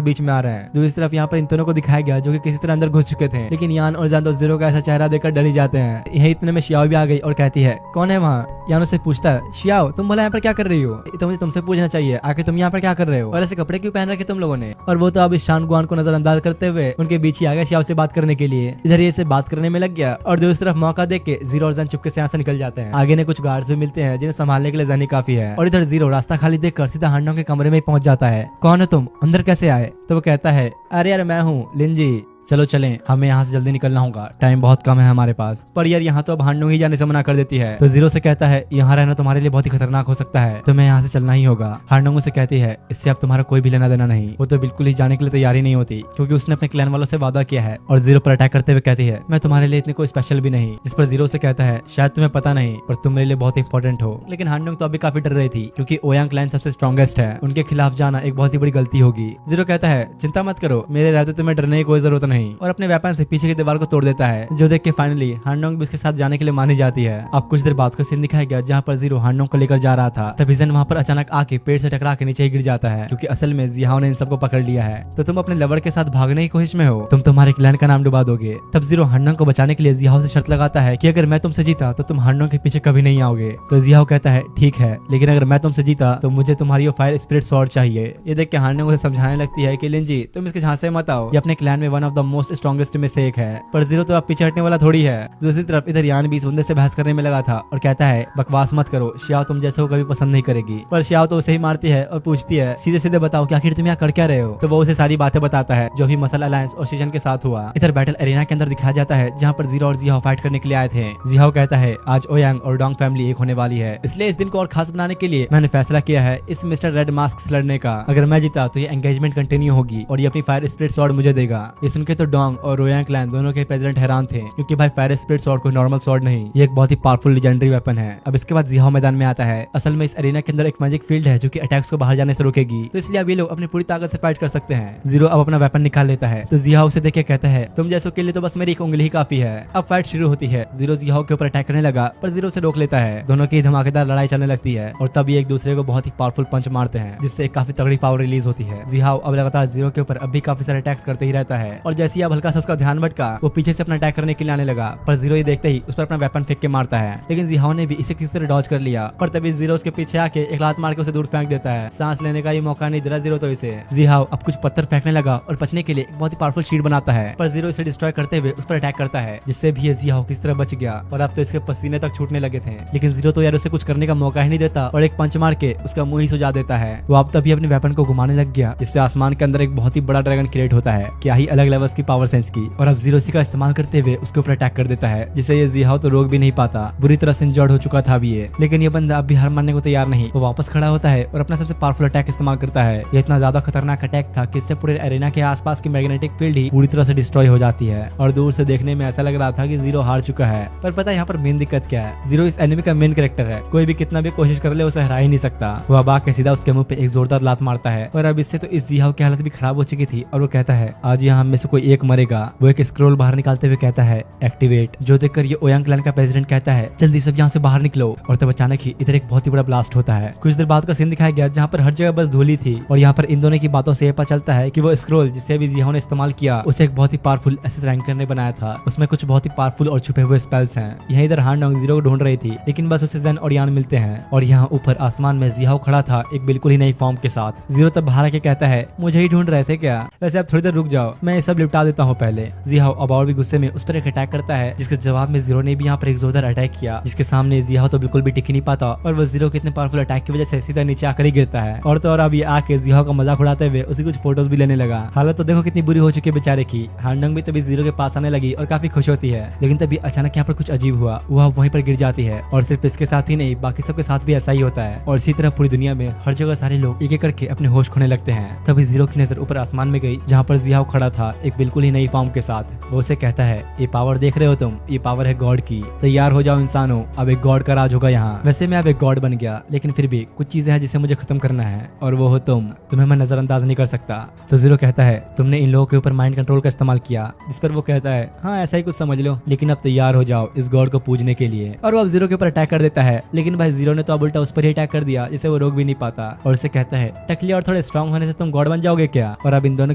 बीच में आ रहे हैं। दूसरी तरफ यहाँ पर इन दोनों को दिखाया गया, जो कि किसी तरह अंदर घुस चुके थे, लेकिन यान और जानतो जीरो का ऐसा चेहरा देखकर डर ही जाते हैं। यही इतने में शियाओ भी आ गई और कहती है, कौन है वहाँ? यान उससे पूछता है, शियाओ तुम भला यहाँ पर क्या कर रही हो? तो मुझे तुमसे पूछना चाहिए, आखिर तुम यहाँ पर क्या कर रहे हो और ऐसे कपड़े क्यों पहन रखे तुम लोगों ने? और वो तो अब इस शानगुआन को नजरअंदाज करते हुए उनके बीच ही आ गया शियाओ से बात करने के लिए। इधर ये से बात करने में लग गया और दूसरी तरफ मौका देख के जीरो और जैन चुपके से यहाँ से निकल जाते हैं। आगे ने कुछ गार्ड्स भी मिलते हैं जिन्हें संभालने के लिए जैन ही काफी है। और इधर जीरो रास्ता खाली देखकर सीधा हांडो के कमरे में पहुंच जाता है। कौन है तुम, अंदर कैसे आए? तो वो कहता है, अरे यार मैं हूँ लिंजी, चलो चलें, हमें यहाँ से जल्दी निकलना होगा, टाइम बहुत कम है हमारे पास। पर यार यहाँ तो अब हांडो ही जाने से मना कर देती है। तो जीरो से कहता है, यहाँ रहना तुम्हारे लिए बहुत ही खतरनाक हो सकता है, तुम्हें यहाँ से चलना ही होगा। हांडो से कहती है, इससे अब तुम्हारा कोई भी लेना देना नहीं। वो तो बिल्कुल ही जाने के लिए तैयार ही नहीं होती, क्योंकि उसने अपने क्लैन वालों से वादा किया है। और जीरो पर अटैक करते हुए कहती है, मैं तुम्हारे लिए इतनी कोई स्पेशल भी नहीं। जिस पर जीरो से कहता है, शायद तुम्हें पता नहीं, पर तुम मेरे लिए बहुत इंपॉर्टेंट हो। लेकिन हांडो तो अभी काफी डर रही थी, क्योंकि ओयांग क्लैन सबसे स्ट्रॉन्गेस्ट है, उनके खिलाफ जाना एक बहुत ही बड़ी गलती होगी। जीरो कहता है, चिंता मत करो, मेरे रहते तुम्हें डरने की कोई जरूरत नहीं। और अपने वेपन से पीछे की दीवार को तोड़ देता है, जो देख के फाइनली हांडोंग भी उसके साथ जाने के लिए मानी जाती है। अब कुछ देर बाद का सीन दिखाया गया, जहाँ पर जीरो हांडोंग को लेकर जा रहा था। तभी जैन वहाँ पर अचानक आके पेड़ से टकरा के नीचे ही गिर जाता है, क्योंकि असल में जिहाओ ने इन सबको पकड़ लिया है। तो तुम अपने लवर के साथ भागने की कोशिश में हो, तुम तुम्हारे क्लैन का नाम डुबा दोगे। तब जीरो हांडोंग को बचाने के लिए जिहाओ से शर्त लगाता है कि अगर मैं तुमसे जीता तो तुम हांडोंग के पीछे कभी नहीं आओगे। तो जिहाओ कहता है, ठीक है, लेकिन अगर मैं तुमसे जीता तो मुझे तुम्हारी फायर स्पिरिट स्वॉर्ड चाहिए। ये देख के हांडोंग उसे समझाने लगती है कि लिंजी तुम इसके झांसे मत आओ, ये अपने क्लैन में one of the most strongest में से एक है। पर जीरो तो अब पीछे हटने वाला थोड़ी है। दूसरी तरफ इधर यान भी इस बंदे से बहस करने में लगा था और कहता है, बकवास मत करो, शियाओ तुम जैसे को कभी पसंद नहीं करेगी। पर शियाओ तो उसे ही मारती है और पूछती है, सीधे सीधे बताओ कि आखिर तुम यहाँ कर क्या रहे हो? तो वो उसे सारी बातें बताता है जो भी मसल अलायंस और सीजन के साथ हुआ। इधर बैटल एरिना के अंदर दिखाया जाता है, जहाँ पर जीरो और जिहाओ फाइट करने के लिए आए थे। जिहाओ कहता है, आज ओयांग और डोंग फैमिली एक होने वाली है, इसलिए इस दिन को और खास बनाने के लिए मैंने फैसला किया है इस मिस्टर रेड मास्क से लड़ने का। अगर मैं जीता तो ये एंगेजमेंट कंटिन्यू होगी और ये अपनी फायर स्पिरिट स्वॉर्ड मुझे देगा। ये सुनकर तो डोंग और ओयांग क्लैन दोनों के प्रेसिडेंट हैरान थे, क्योंकि भाई फायर स्पिरिट स्वॉर्ड कोई नॉर्मल स्वॉर्ड नहीं, ये एक बहुत ही पावरफुल लेजेंडरी वेपन है। अब इसके बाद जिहाओ मैदान में आता है। असल में इस एरिना के अंदर एक मैजिक फील्ड है जो कि अटैक्स को बाहर जाने से रोकेगी, तो इसलिए अब ये लोग अपनी पूरी ताकत से फाइट कर सकते हैं। जीरो अब अपना वेपन निकाल लेता है, तो जिहाओ उसे देख के कहता है, तुम जैसों के लिए तो बस मेरी एक उंगली ही काफी है। अब फाइट शुरू होती है। जीरो जिहाओ के ऊपर अटैक करने लगा, पर जीरो से रोक लेता है। दोनों की धमाकेदार लड़ाई चलने लगती है और तब ये एक दूसरे को बहुत ही पावरफुल पंच मारते हैं, जिससे एक काफी तगड़ी पावर रिलीज होती है। जिहाओ अब लगातार जीरो के ऊपर अब भी काफी सारे अटैक्स करते ही रहता है, और जैसे ही अब हल्का सा उसका ध्यान भटका, वो पीछे से अपना अटैक करने के लिए आने लगा। पर जीरो ये देखते ही उस पर अपना वेपन फेंक के मारता है, लेकिन जिहाओ ने भी इसे किसी तरह डॉज कर लिया। पर तभी जीरो उसके पीछे आके एक लात मार के उसे दूर फेंक देता है। सांस लेने का ये मौका नहीं दे रहा जीरो तो इसे। जिहाओ अब कुछ पत्थर फेंकने लगा और बचने के लिए एक बहुत ही पावरफुल शीट बनाता है, पर जीरो इसे डिस्ट्रॉय करते हुए उस पर अटैक करता है, जिससे भी जिहाओ किस तरह बच गया और अब तो इसके पसीने तक छूटने लगे थे। लेकिन जीरो तो यार उसे कुछ करने का मौका ही नहीं देता और एक पंच मार के उसका मुंह ही सुझा देता है। वो अब तभी अपने वेपन को घुमाने लग गया, जिससे आसमान के अंदर एक बहुत ही बड़ा ड्रैगन क्रिएट होता है। क्या ही अलग लेवल्स की पावर सेंस की। और अब जीरो का इस्तेमाल करते हुए उसके ऊपर अटैक कर देता है, जिससे ये जिहाओ तो रोक भी नहीं पाता। बुरी तरह से इंजर्ड हो चुका था अभी ये, लेकिन ये बंदा अब भी हार मानने को तैयार नहीं। वो वापस खड़ा होता है और अपना सबसे पावरफुल अटैक इस्तेमाल करता है। ये इतना ज्यादा खतरनाक अटैक था कि इससे पूरे एरिना के आसपास की मैग्नेटिक फील्ड ही पूरी तरह से डिस्ट्रॉय हो जाती है और दूर से देखने में ऐसा लग रहा था कि जीरो हार चुका है। पर पता है यहाँ पर मेन दिक्कत क्या है? जीरो इस एनिमे का मेन कैरेक्टर है, कोई भी कितना भी कोशिश कर ले उसे हरा ही नहीं सकता। वो अब आके सीधा उसके मुंह पे एक जोरदार लात मारता है और अब इससे तो इस जिहाओ की हालत भी खराब हो चुकी थी और वो कहता है, आज यहाँ हम में से कोई एक मरेगा। वो एक स्क्रोल बाहर निकालते हुए कहता है, एक्टिवेट। जो देखकर ये ओयांग क्लैन का प्रेसिडेंट कहता है, जल्दी सब यहाँ से बाहर निकलो। और तब अचानक ही इधर एक बहुत ही बड़ा ब्लास्ट होता है। कुछ देर बाद का सीन दिखाया गया, जहाँ पर हर जगह बस धूली थी और यहाँ पर इन दोनों की बातों से ये पता चलता है कि वो स्क्रोल जिसे भी जिहाओ ने इस्तेमाल किया, उसे एक बहुत ही पावरफुल एसेस रैंकर ने बनाया था। उसमें कुछ बहुत ही पावरफुल और छुपे हुए स्पेल्स हैं। यह इधर हांडोंग जीरो को ढूंढ रही थी, लेकिन बस उसे जैन और यान मिलते हैं और यहाँ ऊपर आसमान में जिहाओ खड़ा था एक बिल्कुल ही नई फॉर्म के साथ। जीरो तब बाहर आके कहता है, मुझे ही यही ढूंढ रहे थे क्या? वैसे आप थोड़ी देर रुक जाओ, मैं ये सब निपटा देता हूँ पहले। जिहाओ अब और भी गुस्से में उस पर एक अटैक करता है, जिसके जवाब में जीरो ने भी यहाँ पर एक जोरदार अटैक किया, जिसके सामने जिहाओ तो बिल्कुल भी टिक नहीं पाता और वो जीरो के इतने पावरफुल अटैक की वजह से सीधा नीचे आकर ही गिरता है। और तो और अब ये आके जिहाओ का मजाक उड़ाते हुए उसी कुछ फोटोज भी लेने लगा। हालत तो देखो कितनी बुरी हो चुकी है बेचारे की। हांडंग भी तभी जीरो के पास आने लगी और काफी खुश होती है, लेकिन तभी अचानक यहाँ पर कुछ अजीब हुआ, वह वहीं पर गिर जाती है। और सिर्फ इसके साथ ही नहीं, बाकी सबके साथ भी ऐसा ही होता है। और इसी तरह पूरी दुनिया में हर जगह सारे लोग एक एक करके अपने होश खोने लगते हैं। तभी जीरो की नजर ऊपर आसमान में गई, जहाँ पर जिहाओ खड़ा था एक बिल्कुल ही नई फॉर्म के साथ। वो उसे कहता है, ये पावर देख रहे हो तुम, ये पावर है गॉड की। तैयार हो जाओ इंसानों, अब एक गॉड का राज होगा यहाँ। वैसे मैं अब एक गॉड बन गया, लेकिन फिर भी कुछ चीजें हैं जिसे मुझे खत्म करना है, और वो हो तुम्हें मैं नजरअंदाज नहीं कर सकता। तो जीरो कहता है, तुमने इन लोगों के ऊपर माइंड कंट्रोल का इस्तेमाल किया, जिस पर वो कहता है, हाँ ऐसा ही कुछ समझ लो, लेकिन अब तैयार हो जाओ इस गॉड को पूजने के लिए। और वो अब जीरो के ऊपर अटैक कर देता है, लेकिन भाई जीरो ने तो अब उल्टा उस पर ही अटैक कर दिया, जिसे वो रोक भी नहीं पाता। और उसे कहता है, टकली और थोड़े स्ट्रॉन्ग होने से तुम गॉड बन जाओगे क्या? और अब इन दोनों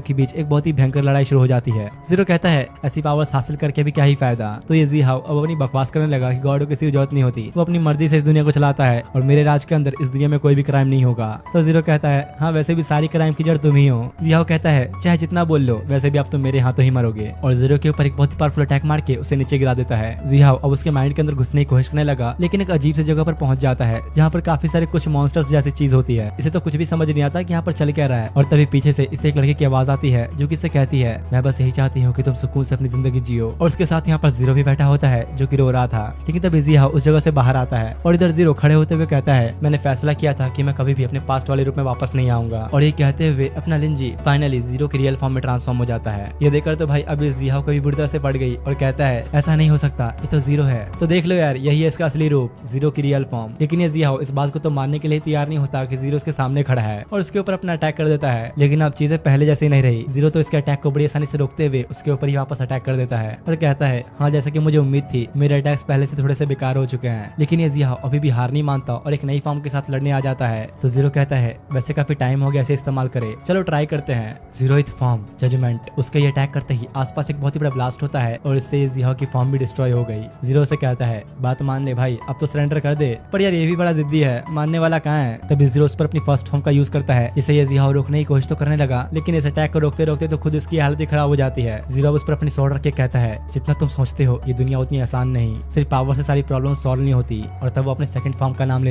के बीच एक बहुत ही भयंकर लड़ाई शुरू हो जाती है। जीरो कहता है, ऐसी पावर्स हासिल करके भी क्या ही फायदा। तो ये जिहाओ अब अपनी बकवास करने लगा कि गॉड को किसी की जरूरत नहीं होती, वो अपनी मर्जी से इस दुनिया को चलाता है और मेरे राज के अंदर इस दुनिया में कोई भी क्राइम नहीं होगा। तो जीरो कहता है, हाँ वैसे भी सारी क्राइम की जड़ तुम ही हो। जिहाओ कहता है, चाहे जितना बोल लो, वैसे भी अब तुम मेरे हाथों ही मरोगे। और जीरो के ऊपर एक बहुत ही पावरफुल अटैक मार के उसे नीचे गिरा देता है। जिहाओ अब उसके माइंड के अंदर घुसने की कोशिश करने लगा, लेकिन एक अजीब सी जगह पर पहुंच जाता है, जहाँ पर काफी सारे कुछ मॉन्स्टर्स जैसी चीज होती है। इसे तो कुछ भी समझ नहीं आता कि यहाँ पर चल क्या रहा है। और तभी पीछे से इसे एक लड़के की आवाज आती है, जो कि इसे कहती है, मैं बस यही चाहती हूँ कि तुम सुकून से अपनी जिंदगी जियो। और उसके साथ यहाँ पर जीरो भी बैठा होता है, जो कि रो रहा था। लेकिन तभी जिहाओ उस जगह से बाहर आता है, और इधर जीरो खड़े होते हुए कहता है, मैंने फैसला किया था कि मैं कभी भी अपने पास्ट वाले रूप में वापस नहीं आऊंगा। और ये कहते हुए अपना लिंजी फाइनली जीरो की रियल फॉर्म में ट्रांसफॉर्म हो जाता है। ये देखकर तो भाई अभी जिहाओ कभी बुरी तरह से पड़ गई और कहता है, ऐसा नहीं हो सकता, ये तो जीरो है। तो देख लो यार, यही है इसका असली रूप, जीरो की रियल फॉर्म। लेकिन ये जिहाओ इस बात को तो मानने के लिए तैयार नहीं होता कि जीरो उसके सामने खड़ा है और उसके ऊपर अपना अटैक कर देता है। लेकिन अब चीजें पहले जैसी नहीं रही। जीरो तो इसके अटैक को बड़ी आसानी से रोकते हुए उसके ऊपर ही वापस अटैक कर देता है और कहता है, हाँ जैसा कि मुझे उम्मीद थी, मेरे अटैक्स पहले से थोड़े से बेकार हो चुके हैं। लेकिन ये जिहाओ अभी भी हार नहीं मानता और एक नई फॉर्म के साथ लड़ने आ जाता है। तो जीरो कहता है, वैसे काफी टाइम हो गया इसे इस्तेमाल करे, चलो ट्राई करते हैं। Zeroth form judgement. उसका ये अटैक करते ही आसपास एक बहुत ही बड़ा ब्लास्ट होता है और इससे जिहाओ की फॉर्म भी डिस्ट्रॉय हो गई। जीरो से कहता है, बात मान ले भाई, अब तो सरेंडर कर दे। पर यार ये भी बड़ा जिद्दी है, मानने वाला कहाँ है। तभी जीरो उस पर अपनी फर्स्ट फॉर्म का यूज करता है, जिसे ये जिहाओ रोकने की कोशिश तो करने लगा, लेकिन इस अटैक को रोकते रोकते तो खुद इसकी हालत ही खराब हो जाती है। जीरो उस पर अपनी स्वॉर्ड रख के कहता है, जितना तुम सोचते हो ये दुनिया उतनी आसान नहीं, सिर्फ पावर से सारी प्रॉब्लम सॉल्व नहीं होती। और तब वो अपने सेकंड फॉर्म का नाम लेता